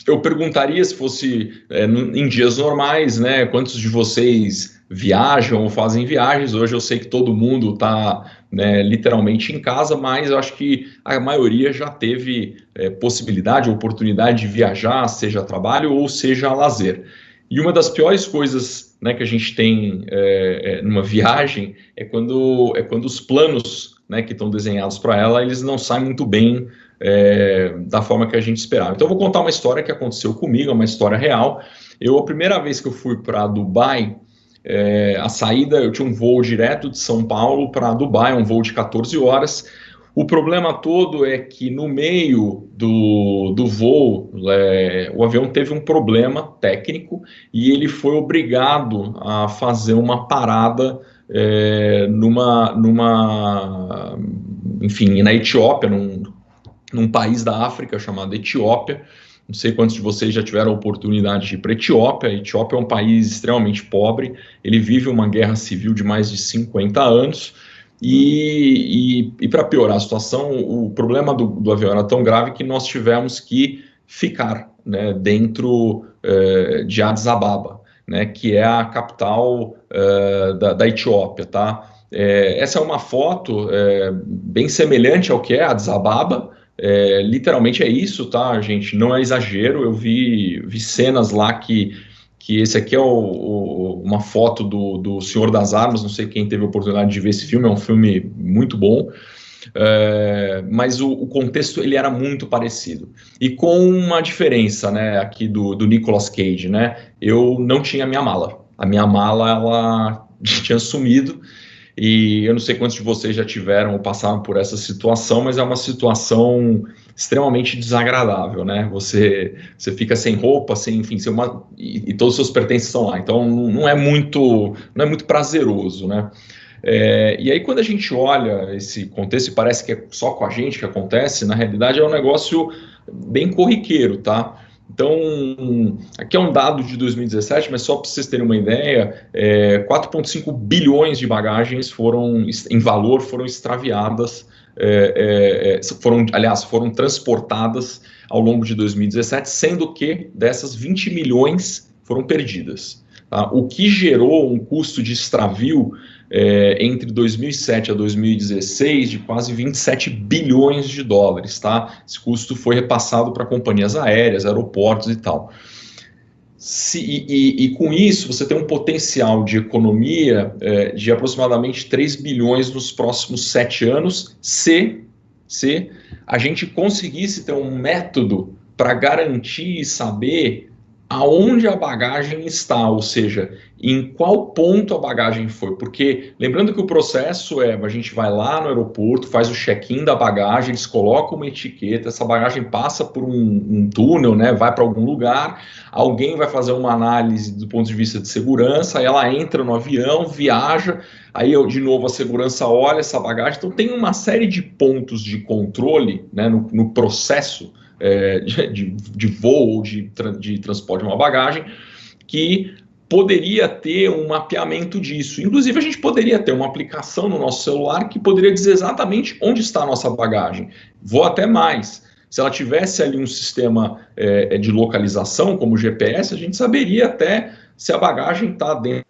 eu perguntaria se fosse em dias normais, né, quantos de vocês viajam ou fazem viagens. Hoje eu sei que todo mundo está literalmente em casa, mas eu acho que a maioria já teve possibilidade, oportunidade de viajar, seja a trabalho ou seja a lazer. E uma das piores coisas que a gente tem numa viagem é quando os planos que estão desenhados para ela, eles não saem muito bem da forma que a gente esperava. Então eu vou contar uma história que aconteceu comigo, é uma história real. A primeira vez que eu fui para Dubai, a saída, eu tinha um voo direto de São Paulo para Dubai, um voo de 14 horas. O problema todo é que no meio do voo, o avião teve um problema técnico e ele foi obrigado a fazer uma parada enfim, na Etiópia, num país da África chamado Etiópia, Não sei quantos de vocês já tiveram a oportunidade de ir para a Etiópia. A Etiópia é um país extremamente pobre, ele vive uma guerra civil de mais de 50 anos, e para piorar a situação, o problema do avião era tão grave que nós tivemos que ficar, né, dentro de Addis Ababa, né, que é a capital da Etiópia, tá? Essa é uma foto bem semelhante ao que é Addis Ababa. Literalmente é isso, tá, gente? Não é exagero. Eu vi cenas lá que esse aqui é uma foto do Senhor das Armas. Não sei quem teve a oportunidade de ver esse filme, é um filme muito bom. Mas o contexto ele era muito parecido, e com uma diferença, né, aqui do Nicolas Cage, né? Eu não tinha a minha mala ela tinha sumido, e eu não sei quantos de vocês já tiveram ou passaram por essa situação, mas é uma situação extremamente desagradável, né? Você fica sem roupa, enfim, e todos os seus pertences estão lá, então não é muito prazeroso, né? E aí, quando a gente olha esse contexto e parece que é só com a gente que acontece, na realidade é um negócio bem corriqueiro, tá? Então, aqui é um dado de 2017, mas só para vocês terem uma ideia, 4,5 bilhões de bagagens em valor, foram extraviadas, foram transportadas ao longo de 2017, sendo que dessas 20 milhões foram perdidas. Tá? O que gerou um custo de extravio entre 2007 a 2016 de quase 27 bilhões de dólares, tá? Esse custo foi repassado para companhias aéreas, aeroportos e tal. E com isso você tem um potencial de economia de aproximadamente 3 bilhões nos próximos 7 anos, se a gente conseguisse ter um método para garantir e saber aonde a bagagem está, ou seja, em qual ponto a bagagem foi, porque lembrando que o processo a gente vai lá no aeroporto, faz o check-in da bagagem, eles colocam uma etiqueta, essa bagagem passa por um túnel, né, vai para algum lugar, alguém vai fazer uma análise do ponto de vista de segurança, aí ela entra no avião, viaja, aí de novo a segurança olha essa bagagem, então tem uma série de pontos de controle, né, no processo de voo ou de transporte de uma bagagem, que poderia ter um mapeamento disso. Inclusive, a gente poderia ter uma aplicação no nosso celular que poderia dizer exatamente onde está a nossa bagagem. Vou até mais. Se ela tivesse ali um sistema de localização, como o GPS, a gente saberia até se a bagagem está dentro.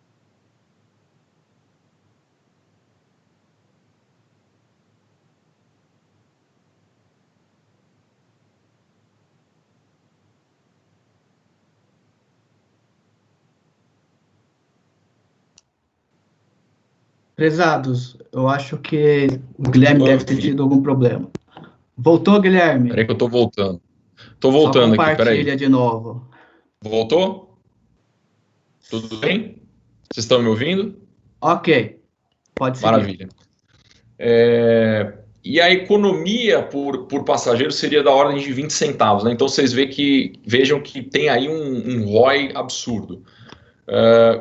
Prezados, eu acho que o Guilherme deve ter tido algum problema. Voltou, Guilherme? Peraí que eu estou voltando. Estou Só voltando aqui, compartilha peraí. de novo. Voltou? Tudo bem? Vocês estão me ouvindo? Ok, pode seguir. Maravilha. E a economia por passageiro seria da ordem de 20 centavos, né? Então vocês vejam que tem aí um ROI absurdo.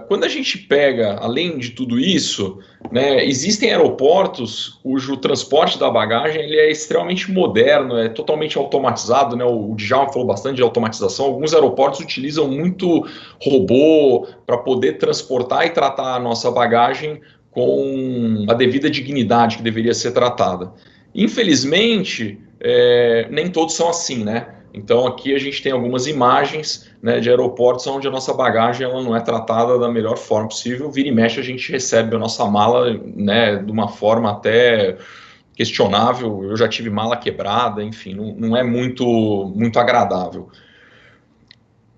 Quando a gente pega, além de tudo isso, né, existem aeroportos cujo transporte da bagagem ele é extremamente moderno, é totalmente automatizado, né? O Djalma falou bastante de automatização. Alguns aeroportos utilizam muito robô para poder transportar e tratar a nossa bagagem com a devida dignidade que deveria ser tratada. Infelizmente, nem todos são assim, né? Então aqui a gente tem algumas imagens, né, de aeroportos onde a nossa bagagem ela não é tratada da melhor forma possível. Vira e mexe a gente recebe a nossa mala, né, de uma forma até questionável. Eu já tive mala quebrada, enfim, não é muito agradável.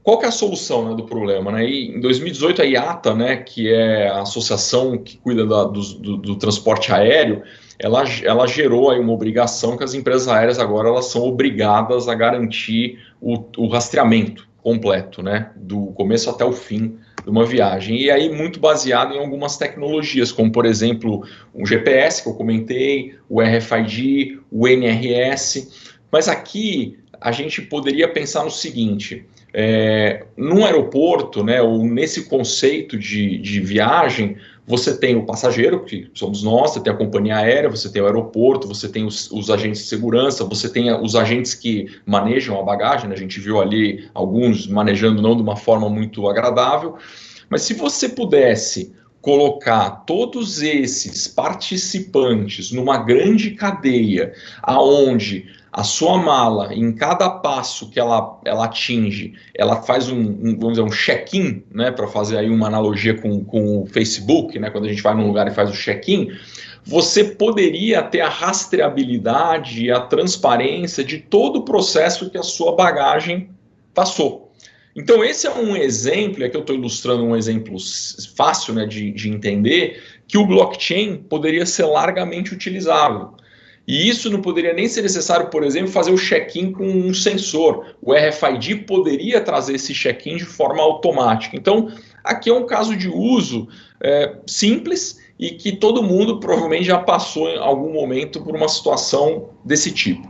Qual que é a solução, né, do problema? Né? E em 2018 a IATA, né, que é a associação que cuida do transporte aéreo, ela gerou aí uma obrigação que as empresas aéreas agora elas são obrigadas a garantir o rastreamento completo, né, do começo até o fim de uma viagem. E aí muito baseado em algumas tecnologias, como por exemplo o GPS que eu comentei, o RFID, o NRS. Mas aqui a gente poderia pensar no seguinte: num aeroporto, né, ou nesse conceito de viagem, você tem o passageiro, que somos nós, você tem a companhia aérea, você tem o aeroporto, você tem os agentes de segurança, você tem os agentes que manejam a bagagem, né? A gente viu ali alguns manejando não de uma forma muito agradável, mas se você pudesse colocar todos esses participantes numa grande cadeia, aonde a sua mala, em cada passo que ela atinge, ela faz vamos dizer, um check-in, né, para fazer aí uma analogia com o Facebook, né, quando a gente vai num lugar e faz o check-in, você poderia ter a rastreabilidade e a transparência de todo o processo que a sua bagagem passou. Então esse é um exemplo, aqui eu estou ilustrando um exemplo fácil, né, de entender, que o blockchain poderia ser largamente utilizável. E isso não poderia nem ser necessário, por exemplo, fazer o check-in com um sensor. O RFID poderia trazer esse check-in de forma automática. Então, aqui é um caso de uso simples e que todo mundo provavelmente já passou em algum momento por uma situação desse tipo.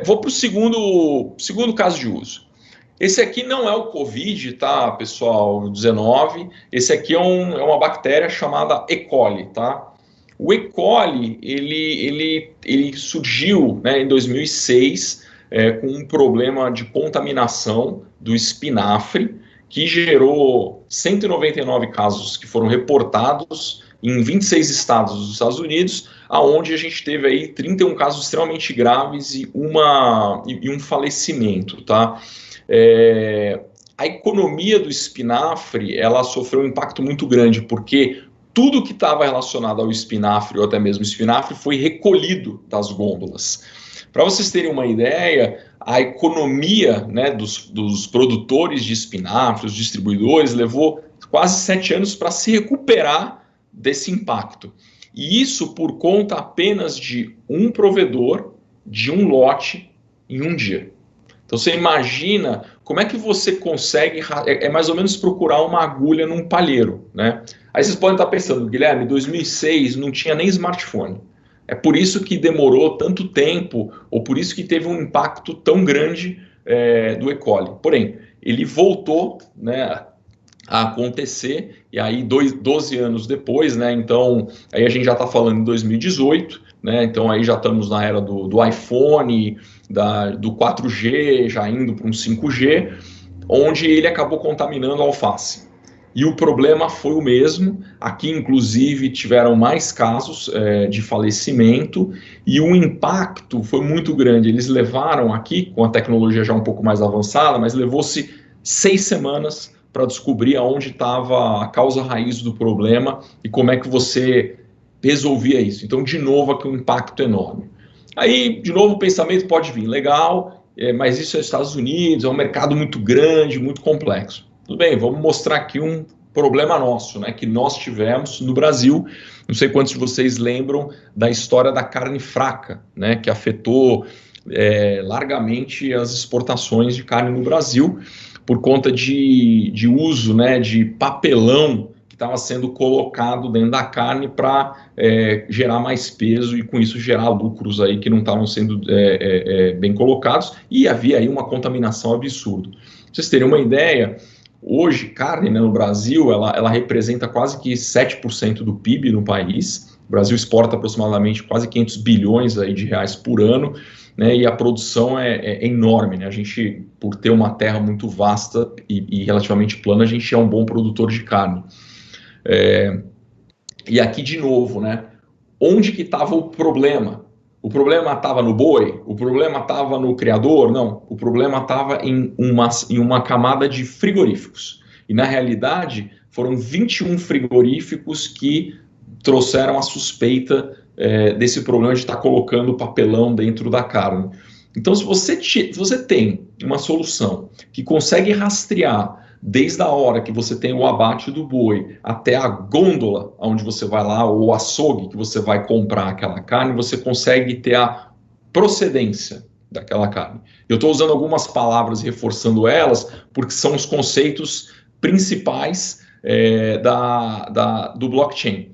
Vou para o segundo caso de uso. Esse aqui não é o Covid, tá, pessoal, 19. Esse aqui é uma bactéria chamada E. coli, tá? O E. coli, ele surgiu, né, em 2006 com um problema de contaminação do espinafre, que gerou 199 casos que foram reportados em 26 estados dos Estados Unidos, aonde a gente teve aí 31 casos extremamente graves e um falecimento, tá? A economia do espinafre, ela sofreu um impacto muito grande, porque tudo que estava relacionado ao espinafre, ou até mesmo espinafre, foi recolhido das gôndolas. Para vocês terem uma ideia, a economia, né, dos produtores de espinafre, os distribuidores, levou quase 7 anos para se recuperar desse impacto. E isso por conta apenas de um provedor, de um lote, em um dia. Então você imagina como é que você consegue, mais ou menos procurar uma agulha num palheiro, né? Aí vocês podem estar pensando, Guilherme, em 2006 não tinha nem smartphone. É por isso que demorou tanto tempo, ou por isso que teve um impacto tão grande do E. coli. Porém, ele voltou, né, a acontecer, e aí 12 anos depois, né, então aí a gente já está falando em 2018, né, então aí já estamos na era do iPhone, do 4G, já indo para um 5G, onde ele acabou contaminando a alface. E o problema foi o mesmo, aqui inclusive tiveram mais casos de falecimento, e o impacto foi muito grande. Eles levaram aqui, com a tecnologia já um pouco mais avançada, mas levou-se 6 semanas para descobrir aonde estava a causa raiz do problema e como é que você resolvia isso. Então, de novo, aqui um impacto enorme. Aí, de novo, o pensamento pode vir, legal, mas isso é Estados Unidos, é um mercado muito grande, muito complexo. Tudo bem, vamos mostrar aqui um problema nosso, né, que nós tivemos no Brasil. Não sei quantos de vocês lembram da história da carne fraca, né, que afetou largamente as exportações de carne no Brasil, por conta de uso, né, de papelão que estava sendo colocado dentro da carne para gerar mais peso e com isso gerar lucros aí que não estavam sendo bem colocados, e havia aí uma contaminação absurda. Pra vocês terem uma ideia, hoje carne, né, no Brasil ela representa quase que 7% do PIB no país. O Brasil exporta aproximadamente quase 500 bilhões aí de reais por ano, né, e a produção é enorme, né? A gente, por ter uma terra muito vasta e relativamente plana, a gente é um bom produtor de carne. E aqui de novo, né? Onde que estava o problema? O problema estava no boi? O problema estava no criador? Não, o problema estava em uma camada de frigoríficos. E na realidade foram 21 frigoríficos que trouxeram a suspeita desse problema de estar colocando papelão dentro da carne. Então, se você tem uma solução que consegue rastrear desde a hora que você tem o abate do boi até a gôndola onde você vai lá, ou o açougue que você vai comprar aquela carne, você consegue ter a procedência daquela carne. Eu estou usando algumas palavras, reforçando elas, porque são os conceitos principais do blockchain.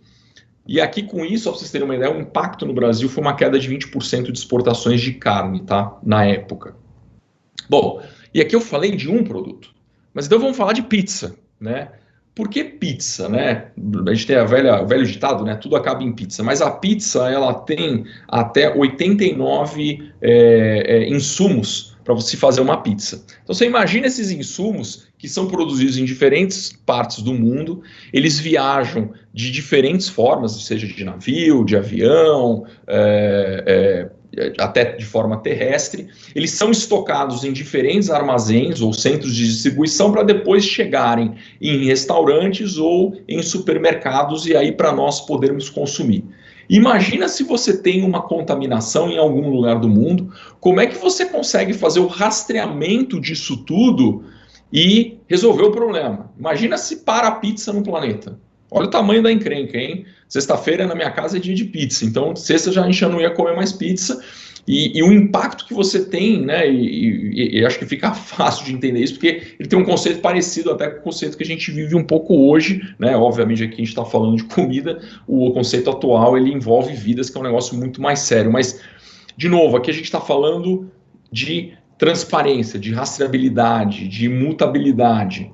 E aqui com isso, para vocês terem uma ideia, o impacto no Brasil foi uma queda de 20% de exportações de carne, tá? Na época. Bom, e aqui eu falei de um produto, mas então vamos falar de pizza, né? Por que pizza, né? A gente tem o velho ditado, né? Tudo acaba em pizza. Mas a pizza, ela tem até 89 insumos para você fazer uma pizza. Então, você imagina esses insumos que são produzidos em diferentes partes do mundo. Eles viajam de diferentes formas, seja de navio, de avião, até de forma terrestre. Eles são estocados em diferentes armazéns ou centros de distribuição para depois chegarem em restaurantes ou em supermercados e aí para nós podermos consumir. Imagina se você tem uma contaminação em algum lugar do mundo, como é que você consegue fazer o rastreamento disso tudo e resolver o problema? Imagina se para a pizza no planeta. Olha o tamanho da encrenca, hein? Sexta-feira na minha casa é dia de pizza, então sexta a gente já não ia comer mais pizza. E o impacto que você tem, né? E acho que fica fácil de entender isso, porque ele tem um conceito parecido até com o conceito que a gente vive um pouco hoje, né? Obviamente aqui a gente está falando de comida, o conceito atual ele envolve vidas, que é um negócio muito mais sério. Mas, de novo, aqui a gente está falando de transparência, de rastreabilidade, de imutabilidade.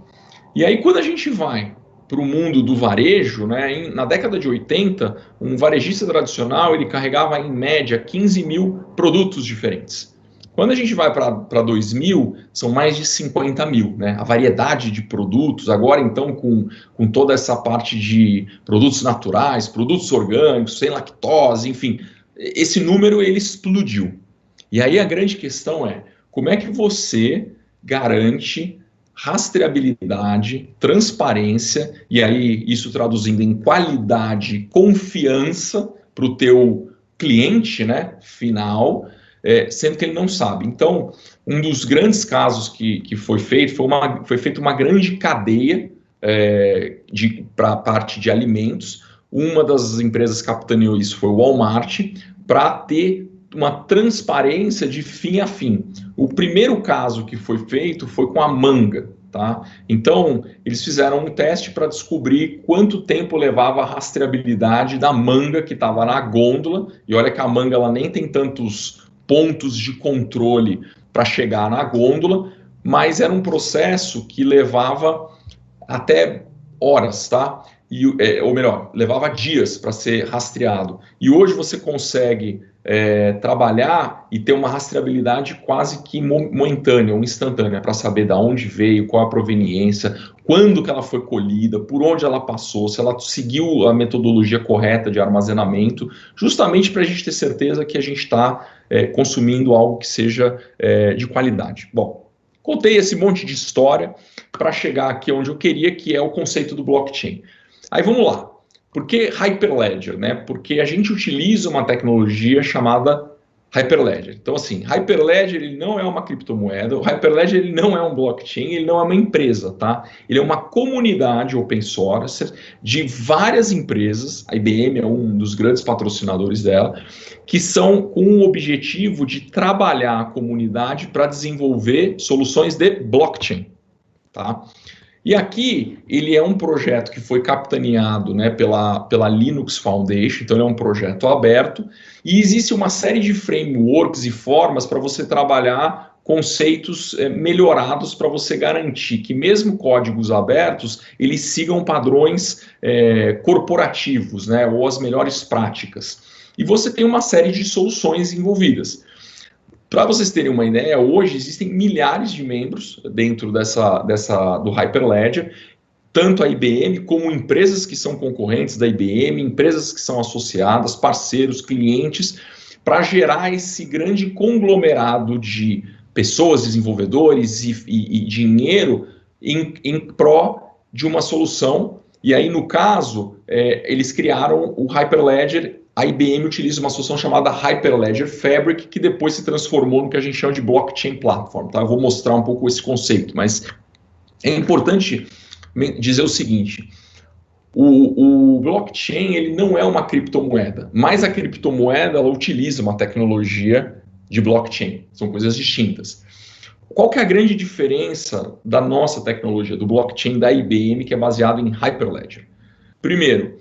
E aí quando a gente vai para o mundo do varejo, né, na década de 80, um varejista tradicional ele carregava em média 15 mil produtos diferentes. Quando a gente vai para 2000, são mais de 50 mil. Né? A variedade de produtos, agora então com toda essa parte de produtos naturais, produtos orgânicos, sem lactose, enfim, esse número ele explodiu. E aí a grande questão é, como é que você garante rastreabilidade, transparência, e aí isso traduzindo em qualidade, confiança para o teu cliente, né, final, sendo que ele não sabe. Então, um dos grandes casos que foi feito, foi feita uma grande cadeia para a parte de alimentos. Uma das empresas que capitaneou isso foi o Walmart, para ter uma transparência de fim a fim. O primeiro caso que foi feito foi com a manga, tá? Então, eles fizeram um teste para descobrir quanto tempo levava a rastreabilidade da manga que estava na gôndola, e olha que a manga ela nem tem tantos pontos de controle para chegar na gôndola, mas era um processo que levava até horas, tá? Ou melhor, levava dias para ser rastreado. E hoje você consegue trabalhar e ter uma rastreabilidade quase que momentânea ou instantânea para saber de onde veio, qual a proveniência, quando que ela foi colhida, por onde ela passou, se ela seguiu a metodologia correta de armazenamento, justamente para a gente ter certeza que a gente está consumindo algo que seja de qualidade. Bom, contei esse monte de história para chegar aqui onde eu queria, que é o conceito do blockchain. Aí vamos lá. Por que Hyperledger? Né? Porque a gente utiliza uma tecnologia chamada Hyperledger. Então, assim, Hyperledger ele não é uma criptomoeda, o Hyperledger ele não é um blockchain, ele não é uma empresa, tá? Ele é uma comunidade open source de várias empresas, a IBM é um dos grandes patrocinadores dela, que são com o objetivo de trabalhar a comunidade para desenvolver soluções de blockchain, tá? E aqui ele é um projeto que foi capitaneado, né, pela Linux Foundation, então ele é um projeto aberto, e existe uma série de frameworks e formas para você trabalhar conceitos melhorados para você garantir que mesmo códigos abertos, eles sigam padrões corporativos, né, ou as melhores práticas. E você tem uma série de soluções envolvidas. Para vocês terem uma ideia, hoje existem milhares de membros dentro do Hyperledger, tanto a IBM como empresas que são concorrentes da IBM, empresas que são associadas, parceiros, clientes, para gerar esse grande conglomerado de pessoas, desenvolvedores e dinheiro em pró de uma solução. E aí, no caso, eles criaram o Hyperledger. A IBM utiliza uma solução chamada Hyperledger Fabric, que depois se transformou no que a gente chama de Blockchain Platform. Tá? Eu vou mostrar um pouco esse conceito, mas é importante dizer o seguinte, o blockchain ele não é uma criptomoeda, mas a criptomoeda ela utiliza uma tecnologia de blockchain, são coisas distintas. Qual que é a grande diferença da nossa tecnologia, do blockchain da IBM, que é baseado em Hyperledger? Primeiro,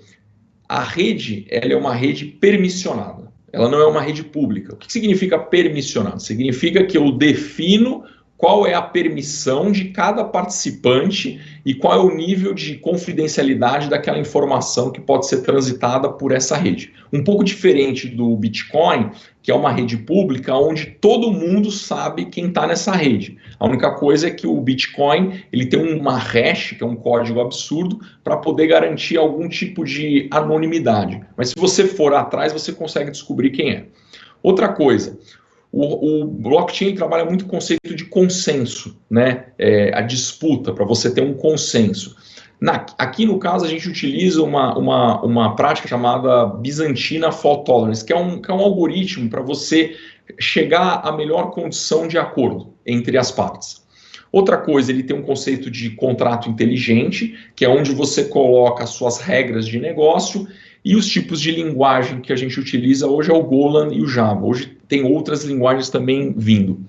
a rede ela é uma rede permissionada, ela não é uma rede pública. O que significa permissionado? Significa que eu defino qual é a permissão de cada participante e qual é o nível de confidencialidade daquela informação que pode ser transitada por essa rede. Um pouco diferente do Bitcoin, que é uma rede pública onde todo mundo sabe quem está nessa rede. A única coisa é que o Bitcoin ele tem uma hash, que é um código absurdo, para poder garantir algum tipo de anonimidade. Mas se você for atrás, você consegue descobrir quem é. Outra coisa, o blockchain trabalha muito o conceito de consenso, né? A disputa, para você ter um consenso. Aqui, no caso, a gente utiliza uma prática chamada Byzantine Fault Tolerance, que é um algoritmo para você chegar à melhor condição de acordo entre as partes. Outra coisa, ele tem um conceito de contrato inteligente, que é onde você coloca as suas regras de negócio, e os tipos de linguagem que a gente utiliza hoje é o Golang e o Java. Hoje tem outras linguagens também vindo.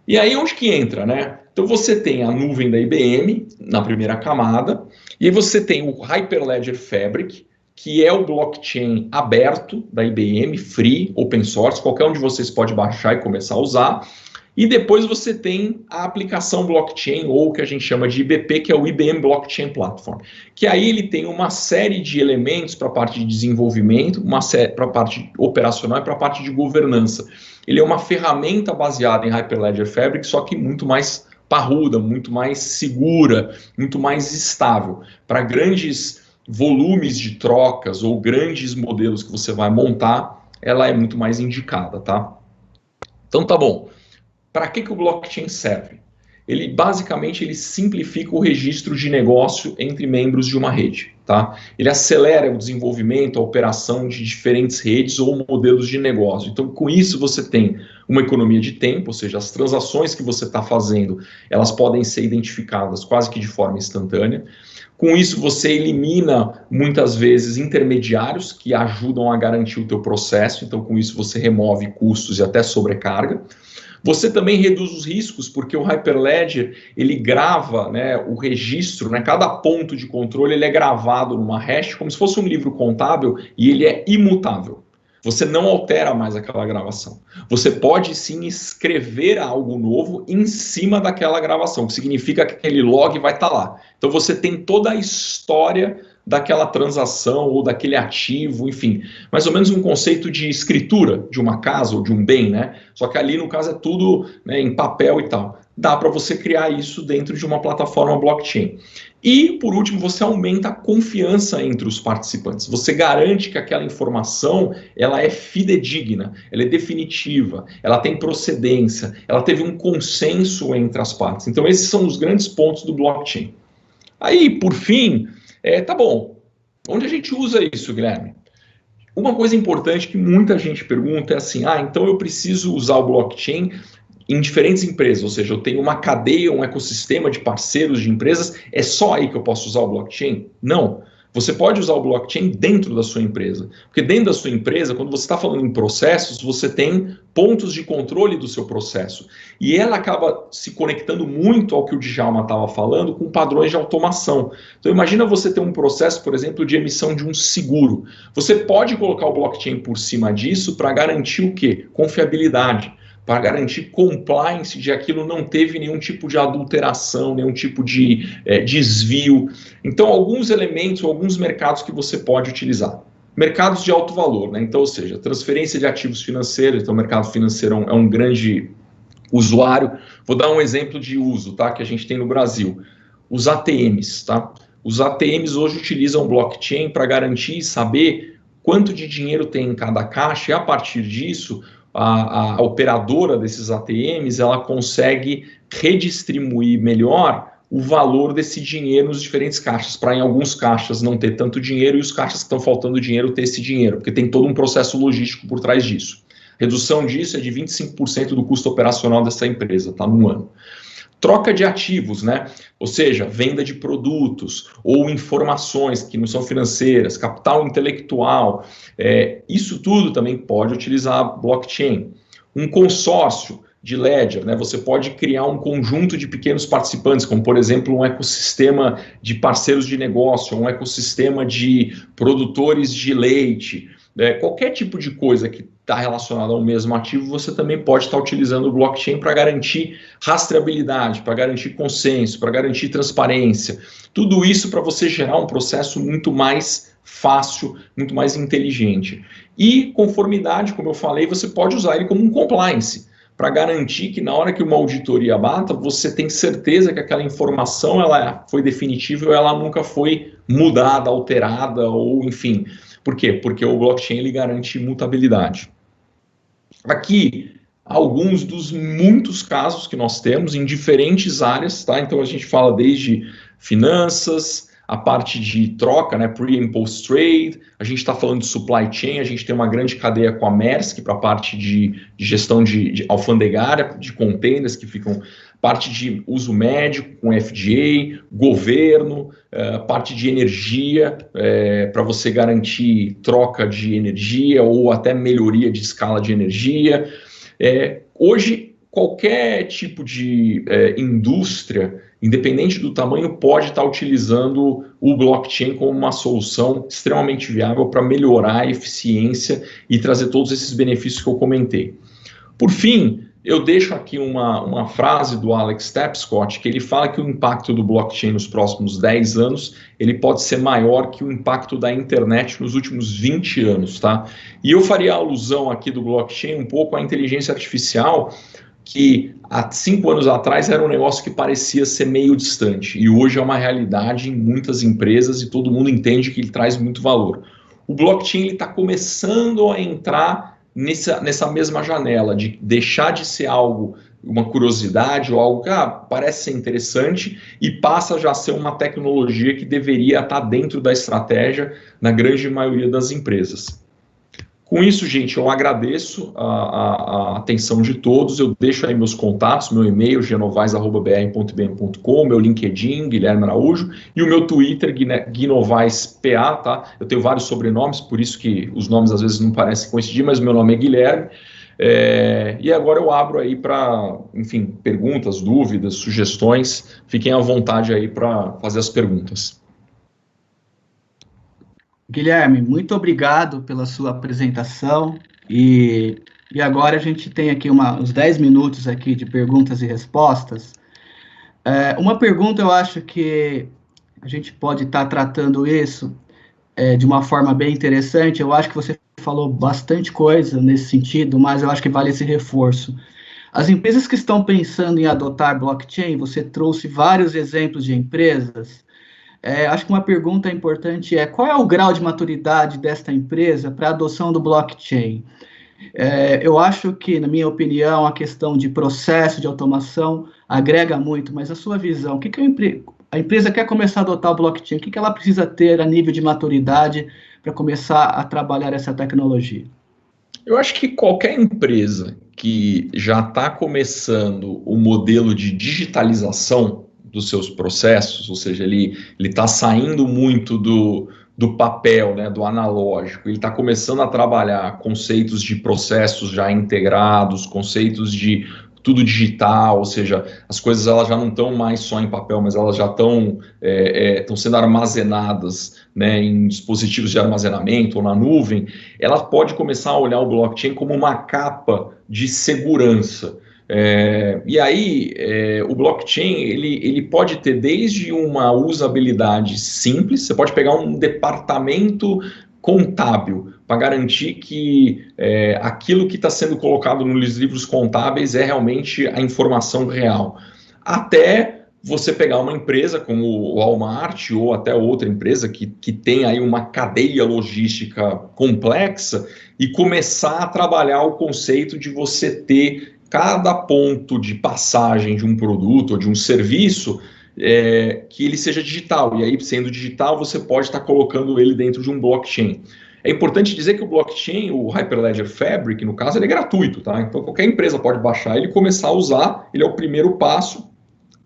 E aí onde que entra, né? Então você tem a nuvem da IBM na primeira camada, e aí você tem o Hyperledger Fabric, que é o blockchain aberto da IBM, free, open source, qualquer um de vocês pode baixar e começar a usar. E depois você tem a aplicação blockchain, ou o que a gente chama de IBP, que é o IBM Blockchain Platform, que aí ele tem uma série de elementos para a parte de desenvolvimento, para a parte operacional e para a parte de governança. Ele é uma ferramenta baseada em Hyperledger Fabric, só que muito mais parruda, muito mais segura, muito mais estável. Para grandes volumes de trocas ou grandes modelos que você vai montar, ela é muito mais indicada, tá? Então tá bom. Para que o blockchain serve? Ele basicamente simplifica o registro de negócio entre membros de uma rede, tá? Ele acelera o desenvolvimento, a operação de diferentes redes ou modelos de negócio. Então, com isso você tem uma economia de tempo, ou seja, as transações que você está fazendo, elas podem ser identificadas quase que de forma instantânea. Com isso você elimina muitas vezes intermediários que ajudam a garantir o teu processo. Então, com isso você remove custos e até sobrecarga. Você também reduz os riscos, porque o Hyperledger, ele grava, né, o registro, né, cada ponto de controle ele é gravado numa hash, como se fosse um livro contábil, e ele é imutável. Você não altera mais aquela gravação. Você pode sim escrever algo novo em cima daquela gravação, que significa que aquele log vai estar lá. Então você tem toda a história daquela transação ou daquele ativo, enfim, mais ou menos um conceito de escritura de uma casa ou de um bem, né? Só que ali no caso é tudo, né, em papel e tal. Dá para você criar isso dentro de uma plataforma blockchain. E, por último, você aumenta a confiança entre os participantes. Você garante que aquela informação ela é fidedigna, ela é definitiva, ela tem procedência, ela teve um consenso entre as partes. Então, esses são os grandes pontos do blockchain. Aí, por fim, tá bom, onde a gente usa isso, Guilherme? Uma coisa importante que muita gente pergunta é assim, então eu preciso usar o blockchain em diferentes empresas, ou seja, eu tenho uma cadeia, um ecossistema de parceiros de empresas, é só aí que eu posso usar o blockchain? Não. Você pode usar o blockchain dentro da sua empresa. Porque dentro da sua empresa, quando você está falando em processos, você tem pontos de controle do seu processo. E ela acaba se conectando muito ao que o Djalma estava falando com padrões de automação. Então imagina você ter um processo, por exemplo, de emissão de um seguro. Você pode colocar o blockchain por cima disso para garantir o quê? Confiabilidade. Para garantir compliance de aquilo não teve nenhum tipo de adulteração, nenhum tipo de desvio. Então, alguns elementos, alguns mercados que você pode utilizar. Mercados de alto valor, né? Então, ou seja, transferência de ativos financeiros, então o mercado financeiro é um grande usuário. Vou dar um exemplo de uso, tá? Que a gente tem no Brasil. Os ATMs, tá? Os ATMs hoje utilizam blockchain para garantir e saber quanto de dinheiro tem em cada caixa, e a partir disso a operadora desses ATMs, ela consegue redistribuir melhor o valor desse dinheiro nos diferentes caixas, para em alguns caixas não ter tanto dinheiro e os caixas que estão faltando dinheiro ter esse dinheiro, porque tem todo um processo logístico por trás disso. Redução disso é de 25% do custo operacional dessa empresa, tá, no ano. Troca de ativos, né? Ou seja, venda de produtos ou informações que não são financeiras, capital intelectual, isso tudo também pode utilizar blockchain. Um consórcio de ledger, né? Você pode criar um conjunto de pequenos participantes, como por exemplo um ecossistema de parceiros de negócio, um ecossistema de produtores de leite, qualquer tipo de coisa que está relacionada ao mesmo ativo, você também pode estar utilizando o blockchain para garantir rastreabilidade, para garantir consenso, para garantir transparência. Tudo isso para você gerar um processo muito mais fácil, muito mais inteligente. E conformidade, como eu falei, você pode usar ele como um compliance, para garantir que na hora que uma auditoria bata, você tem certeza que aquela informação ela foi definitiva ou ela nunca foi mudada, alterada, ou enfim. Por quê? Porque o blockchain ele garante imutabilidade. Aqui, alguns dos muitos casos que nós temos em diferentes áreas, tá? Então a gente fala desde finanças, a parte de troca, né, pre e post trade, a gente está falando de supply chain, a gente tem uma grande cadeia com a Maersk para a parte de gestão de alfandegária, de containers que ficam, parte de uso médico com FDA, governo, parte de energia, para você garantir troca de energia ou até melhoria de escala de energia. Hoje, qualquer tipo de indústria, independente do tamanho, pode estar utilizando o blockchain como uma solução extremamente viável para melhorar a eficiência e trazer todos esses benefícios que eu comentei. Por fim, eu deixo aqui uma frase do Alex Tapscott, que ele fala que o impacto do blockchain nos próximos 10 anos, ele pode ser maior que o impacto da internet nos últimos 20 anos, tá? E eu faria alusão aqui do blockchain um pouco à inteligência artificial, que há 5 anos atrás era um negócio que parecia ser meio distante, e hoje é uma realidade em muitas empresas e todo mundo entende que ele traz muito valor. O blockchain está começando a entrar nessa mesma janela, de deixar de ser algo, uma curiosidade ou algo que parece ser interessante e passa já a ser uma tecnologia que deveria estar dentro da estratégia na grande maioria das empresas. Com isso, gente, eu agradeço a atenção de todos, eu deixo aí meus contatos, meu e-mail, genovais@br.bm.com, meu LinkedIn, Guilherme Araújo, e o meu Twitter, GuiNovaisPA, tá? Eu tenho vários sobrenomes, por isso que os nomes às vezes não parecem coincidir, mas meu nome é Guilherme, e agora eu abro aí para, enfim, perguntas, dúvidas, sugestões, fiquem à vontade aí para fazer as perguntas. Guilherme, muito obrigado pela sua apresentação e agora a gente tem aqui uns 10 minutos aqui de perguntas e respostas. Uma pergunta, eu acho que a gente pode estar tratando isso de uma forma bem interessante. Eu acho que você falou bastante coisa nesse sentido, mas eu acho que vale esse reforço. As empresas que estão pensando em adotar blockchain, você trouxe vários exemplos de empresas. Acho que uma pergunta importante é: qual é o grau de maturidade desta empresa para a adoção do blockchain? Eu acho que, na minha opinião, a questão de processo de automação agrega muito, mas a sua visão, o que a empresa quer começar a adotar o blockchain, o que ela precisa ter a nível de maturidade para começar a trabalhar essa tecnologia? Eu acho que qualquer empresa que já está começando o modelo de digitalização dos seus processos, ou seja, ele está saindo muito do papel, né, do analógico, ele está começando a trabalhar conceitos de processos já integrados, conceitos de tudo digital, ou seja, as coisas elas já não estão mais só em papel, mas elas já estão sendo armazenadas, né, em dispositivos de armazenamento ou na nuvem. Ela pode começar a olhar o blockchain como uma capa de segurança. E aí, o blockchain ele pode ter desde uma usabilidade simples, você pode pegar um departamento contábil para garantir que aquilo que está sendo colocado nos livros contábeis é realmente a informação real, até você pegar uma empresa como o Walmart ou até outra empresa que tem aí uma cadeia logística complexa e começar a trabalhar o conceito de você ter cada ponto de passagem de um produto ou de um serviço que ele seja digital. E aí, sendo digital, você pode estar colocando ele dentro de um blockchain. É importante dizer que o blockchain, o Hyperledger Fabric, no caso, ele é gratuito, tá? Então, qualquer empresa pode baixar ele e começar a usar. Ele é o primeiro passo.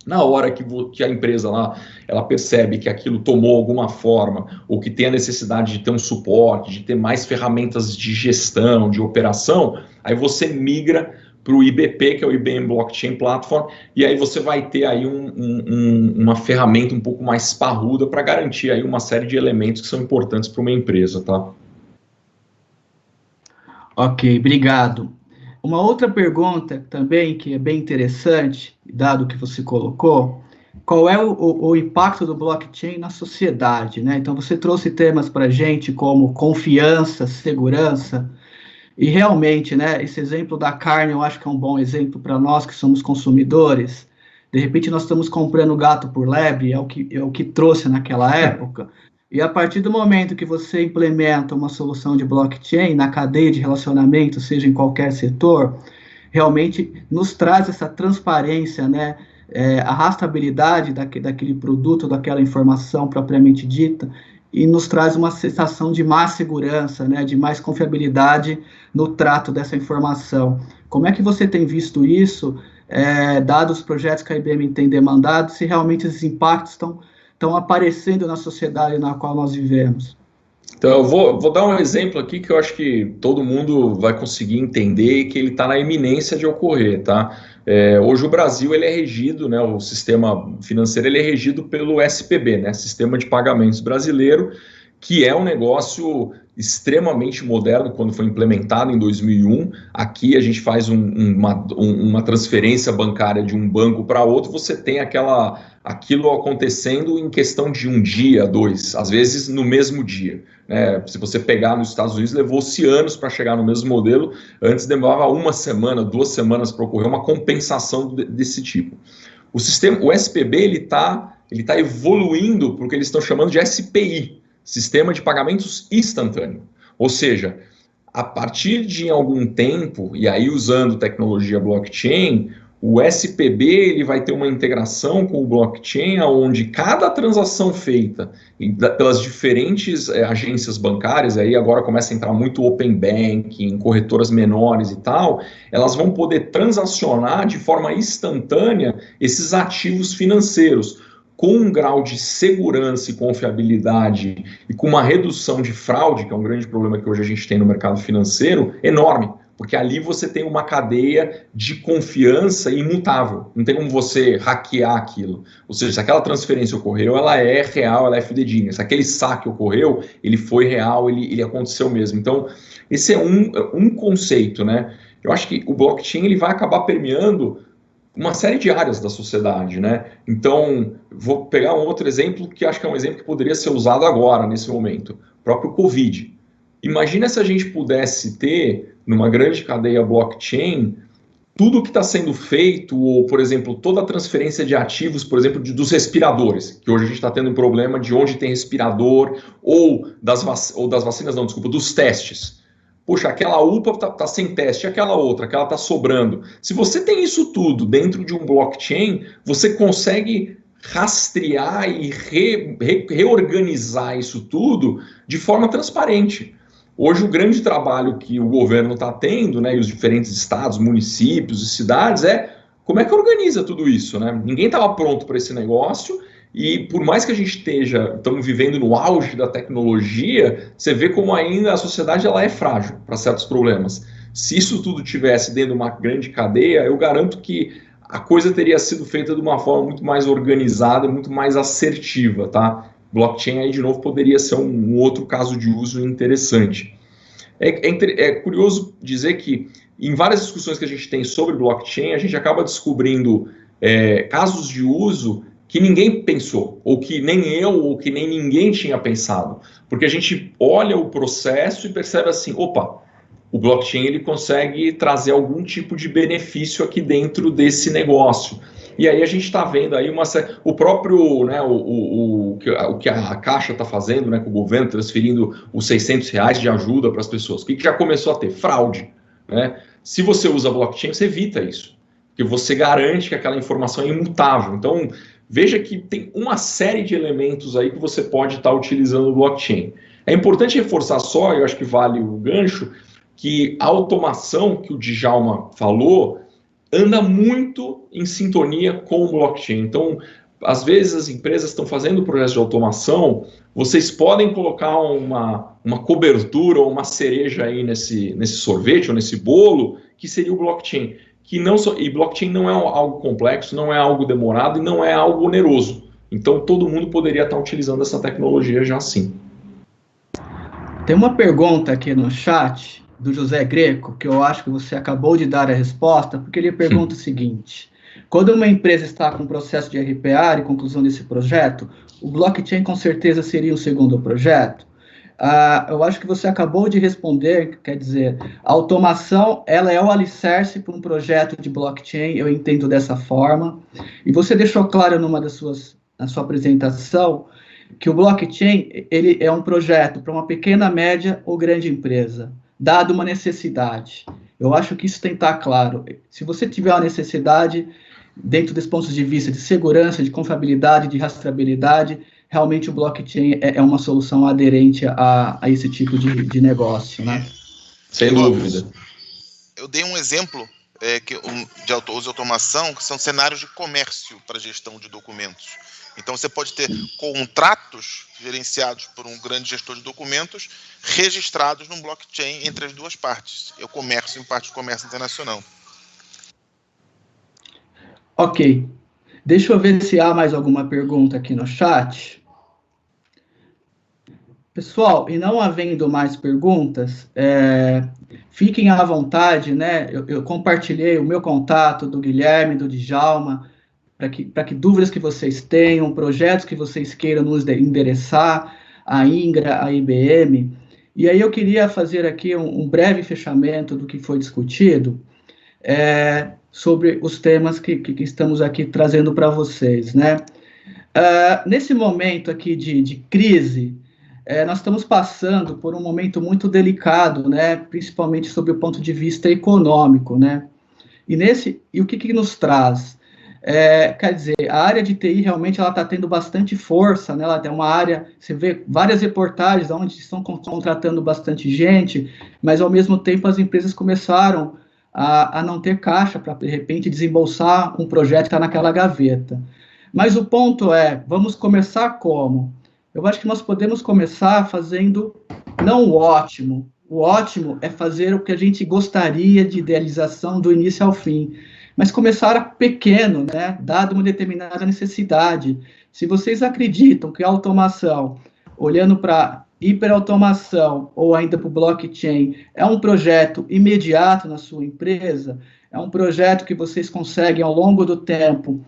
Na hora que a empresa lá, ela percebe que aquilo tomou alguma forma, ou que tem a necessidade de ter um suporte, de ter mais ferramentas de gestão, de operação, aí você migra para o IBP, que é o IBM Blockchain Platform, e aí você vai ter aí uma ferramenta um pouco mais parruda para garantir aí uma série de elementos que são importantes para uma empresa, tá? Ok, obrigado. Uma outra pergunta também que é bem interessante, dado que você colocou, qual é o impacto do blockchain na sociedade, né? Então, você trouxe temas para a gente como confiança, segurança, e realmente, né, esse exemplo da carne eu acho que é um bom exemplo para nós que somos consumidores. De repente, nós estamos comprando gato por lebre, é o que trouxe naquela época. E a partir do momento que você implementa uma solução de blockchain na cadeia de relacionamento, seja em qualquer setor, realmente nos traz essa transparência, né? A rastreabilidade daquele produto, daquela informação propriamente dita, e nos traz uma sensação de mais segurança, né? De mais confiabilidade no trato dessa informação. Como é que você tem visto isso, dados os projetos que a IBM tem demandado, se realmente esses impactos estão aparecendo na sociedade na qual nós vivemos? Então, eu vou dar um exemplo aqui que eu acho que todo mundo vai conseguir entender e que ele está na iminência de ocorrer, tá? Hoje o Brasil ele é regido, né, o sistema financeiro ele é regido pelo SPB, né, Sistema de Pagamentos Brasileiro, que é um negócio extremamente moderno quando foi implementado em 2001. Aqui a gente faz uma transferência bancária de um banco para outro, você tem aquilo acontecendo em questão de um dia, dois, às vezes no mesmo dia. Né? Se você pegar nos Estados Unidos, levou-se anos para chegar no mesmo modelo, antes demorava uma semana, 2 semanas para ocorrer uma compensação desse tipo. O SPB ele tá evoluindo para o que eles estão chamando de SPI, Sistema de Pagamentos Instantâneo. Ou seja, a partir de algum tempo, e aí usando tecnologia blockchain, o SPB ele vai ter uma integração com o blockchain, onde cada transação feita pelas diferentes agências bancárias, aí agora começa a entrar muito Open Banking, corretoras menores e tal, elas vão poder transacionar de forma instantânea esses ativos financeiros, com um grau de segurança e confiabilidade e com uma redução de fraude, que é um grande problema que hoje a gente tem no mercado financeiro, enorme, porque ali você tem uma cadeia de confiança imutável, não tem como você hackear aquilo. Ou seja, se aquela transferência ocorreu, ela é real, ela é fidedigna. Se aquele saque ocorreu, ele foi real, ele aconteceu mesmo. Então, esse é um conceito, né? Eu acho que o blockchain ele vai acabar permeando uma série de áreas da sociedade, né? Então, vou pegar um outro exemplo que acho que é um exemplo que poderia ser usado agora, nesse momento, o próprio Covid. Imagina se a gente pudesse ter, numa grande cadeia blockchain, tudo que está sendo feito, ou, por exemplo, toda a transferência de ativos, por exemplo, dos respiradores, que hoje a gente está tendo um problema de onde tem respirador, ou das vacinas, não, desculpa, dos testes. Puxa, aquela UPA está sem teste, aquela está sobrando. Se você tem isso tudo dentro de um blockchain, você consegue rastrear e reorganizar isso tudo de forma transparente. Hoje, o grande trabalho que o governo está tendo, né, e os diferentes estados, municípios e cidades, é como é que organiza tudo isso, né? Ninguém estava pronto para esse negócio. E por mais que a gente estamos vivendo no auge da tecnologia, você vê como ainda a sociedade ela é frágil para certos problemas. Se isso tudo tivesse dentro de uma grande cadeia, eu garanto que a coisa teria sido feita de uma forma muito mais organizada, muito mais assertiva, tá? Blockchain aí de novo poderia ser um outro caso de uso interessante. É curioso dizer que em várias discussões que a gente tem sobre blockchain, a gente acaba descobrindo casos de uso que ninguém pensou, ou que nem eu, ou que nem ninguém tinha pensado. Porque a gente olha o processo e percebe assim, opa, o blockchain ele consegue trazer algum tipo de benefício aqui dentro desse negócio. E aí a gente está vendo aí o próprio, né, o que a Caixa está fazendo, né, com o governo, transferindo os R$600 de ajuda para as pessoas. O que já começou a ter? Fraude. Né? Se você usa blockchain, você evita isso. Porque você garante que aquela informação é imutável. Então, veja que tem uma série de elementos aí que você pode estar utilizando o blockchain. É importante reforçar só, eu acho que vale o gancho, que a automação que o Djalma falou anda muito em sintonia com o blockchain. Então, às vezes as empresas estão fazendo projetos de automação, vocês podem colocar uma cobertura ou uma cereja aí nesse sorvete ou nesse bolo, que seria o blockchain. E blockchain não é algo complexo, não é algo demorado e não é algo oneroso. Então, todo mundo poderia estar utilizando essa tecnologia já sim. Tem uma pergunta aqui no chat, do José Greco, que eu acho que você acabou de dar a resposta, porque ele pergunta o seguinte: quando uma empresa está com um processo de RPA e conclusão desse projeto, o blockchain com certeza seria o segundo projeto? Eu acho que você acabou de responder, quer dizer, a automação, ela é o alicerce para um projeto de blockchain, eu entendo dessa forma, e você deixou claro na sua apresentação que o blockchain, ele é um projeto para uma pequena, média ou grande empresa, dado uma necessidade. Eu acho que isso tem que estar claro. Se você tiver uma necessidade, dentro dos pontos de vista de segurança, de confiabilidade, de rastreabilidade, realmente o blockchain é uma solução aderente a esse tipo de negócio, né? Sem dúvida. Eu dei um exemplo de uso de automação, que são cenários de comércio para gestão de documentos. Então, você pode ter contratos gerenciados por um grande gestor de documentos registrados num blockchain entre as duas partes. É o comércio, em parte, o comércio internacional. Ok. Deixa eu ver se há mais alguma pergunta aqui no chat. Pessoal, e não havendo mais perguntas, fiquem à vontade, né? Eu compartilhei o meu contato do Guilherme, do Djalma, para que dúvidas que vocês tenham, projetos que vocês queiram nos endereçar, a Ingra, a IBM. E aí eu queria fazer aqui um breve fechamento do que foi discutido, sobre os temas que estamos aqui trazendo para vocês, né? Nesse momento aqui de crise, nós estamos passando por um momento muito delicado, né? Principalmente sob o ponto de vista econômico, né? E o que nos traz? Quer dizer, a área de TI realmente ela está tendo bastante força, né? Ela tem uma área, você vê várias reportagens onde estão contratando bastante gente, mas ao mesmo tempo as empresas começaram a não ter caixa para, de repente, desembolsar um projeto que está naquela gaveta. Mas o ponto vamos começar como? Eu acho que nós podemos começar fazendo, não o ótimo é fazer o que a gente gostaria de idealização do início ao fim, mas começar pequeno, né, dado uma determinada necessidade. Se vocês acreditam que a automação, olhando para hiperautomação ou ainda para o blockchain, é um projeto imediato na sua empresa, é um projeto que vocês conseguem ao longo do tempo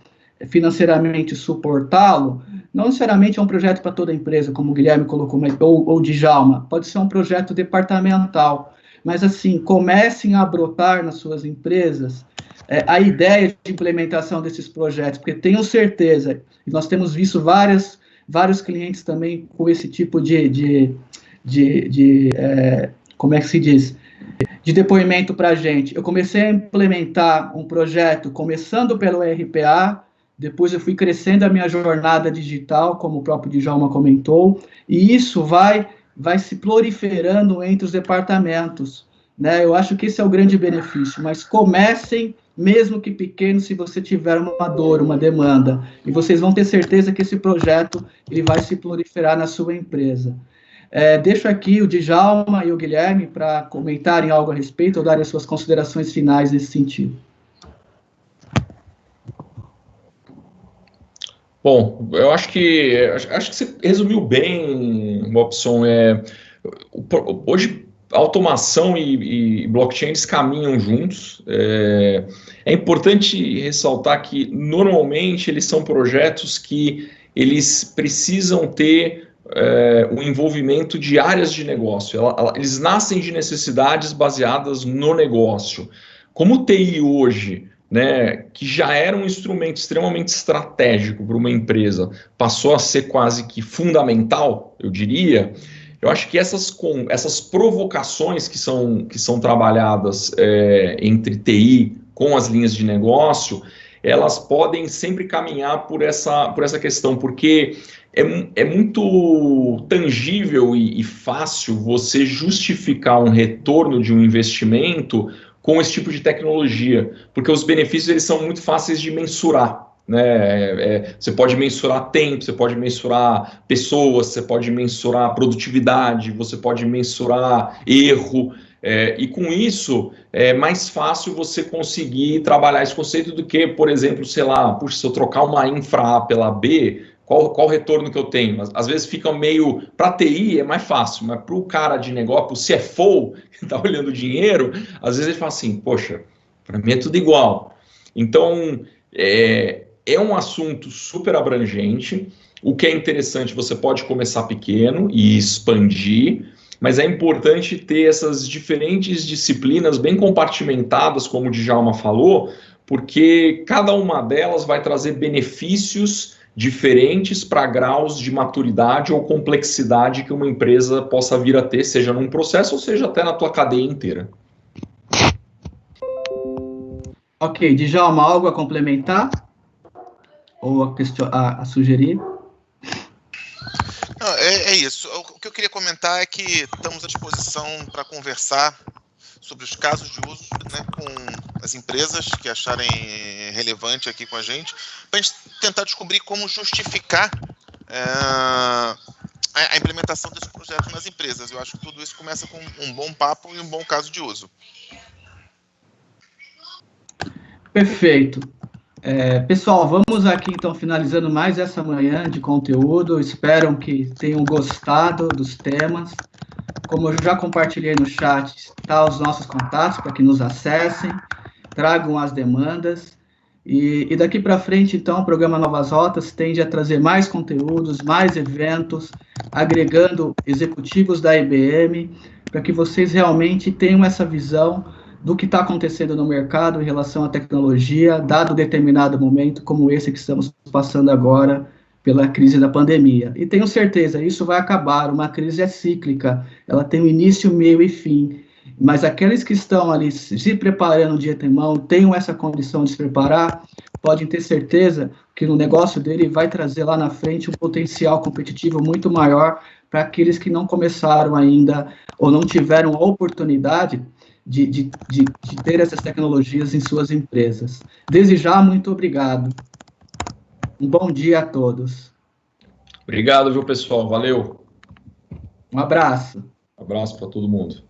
financeiramente suportá-lo, não necessariamente é um projeto para toda a empresa, como o Guilherme colocou, ou Djalma, pode ser um projeto departamental, mas assim, comecem a brotar nas suas empresas a ideia de implementação desses projetos, porque tenho certeza, e nós temos visto vários clientes também com esse tipo como é que se diz? De depoimento para a gente. Eu comecei a implementar um projeto, começando pelo RPA, depois eu fui crescendo a minha jornada digital, como o próprio Djalma comentou, e isso vai se proliferando entre os departamentos, né? Eu acho que esse é o grande benefício, mas comecem, mesmo que pequeno, se você tiver uma dor, uma demanda, e vocês vão ter certeza que esse projeto ele vai se proliferar na sua empresa. Deixo aqui o Djalma e o Guilherme para comentarem algo a respeito ou darem as suas considerações finais nesse sentido. Bom, eu acho que você resumiu bem, Robson. Hoje, automação e blockchain eles caminham juntos. É importante ressaltar que, normalmente, eles são projetos que eles precisam ter o envolvimento de áreas de negócio. Eles nascem de necessidades baseadas no negócio. Como o TI hoje, né, que já era um instrumento extremamente estratégico para uma empresa, passou a ser quase que fundamental, eu diria. Eu acho que essas provocações que são trabalhadas entre TI com as linhas de negócio, elas podem sempre caminhar por essa questão, porque é muito tangível e fácil você justificar um retorno de um investimento com esse tipo de tecnologia, porque os benefícios eles são muito fáceis de mensurar, né? Você pode mensurar tempo, você pode mensurar pessoas, você pode mensurar produtividade, você pode mensurar erro, e com isso é mais fácil você conseguir trabalhar esse conceito do que, por exemplo, sei lá, se eu trocar uma infra A pela B, qual o retorno que eu tenho? Às vezes fica meio... Para TI é mais fácil, mas para o cara de negócio, para o CFO, que está olhando o dinheiro, às vezes ele fala assim, poxa, para mim é tudo igual. Então, é um assunto super abrangente. O que é interessante, você pode começar pequeno e expandir, mas é importante ter essas diferentes disciplinas bem compartimentadas, como o Djalma falou, porque cada uma delas vai trazer benefícios diferentes para graus de maturidade ou complexidade que uma empresa possa vir a ter, seja num processo ou seja até na tua cadeia inteira. Ok, Djalma, algo a complementar? Ou a sugerir? Não, é isso. O que eu queria comentar é que estamos à disposição para conversar sobre os casos de uso, né, com as empresas que acharem relevante aqui com a gente, para a gente tentar descobrir como justificar a implementação desse projeto nas empresas. Eu acho que tudo isso começa com um bom papo e um bom caso de uso. Perfeito. Pessoal, vamos aqui então finalizando mais essa manhã de conteúdo. Espero que tenham gostado dos temas. Como eu já compartilhei no chat, está os nossos contatos para que nos acessem, tragam as demandas. E daqui para frente, então, o programa Novas Rotas tende a trazer mais conteúdos, mais eventos, agregando executivos da IBM, para que vocês realmente tenham essa visão do que está acontecendo no mercado em relação à tecnologia, dado determinado momento como esse que estamos passando agora pela crise da pandemia. E tenho certeza, isso vai acabar, uma crise é cíclica, ela tem um início, meio e fim, mas aqueles que estão ali se preparando de antemão, tenham essa condição de se preparar, podem ter certeza que no negócio dele vai trazer lá na frente um potencial competitivo muito maior para aqueles que não começaram ainda ou não tiveram a oportunidade de ter essas tecnologias em suas empresas. Desde já, muito obrigado. Um bom dia a todos. Obrigado, viu, pessoal? Valeu. Um abraço. Abraço para todo mundo.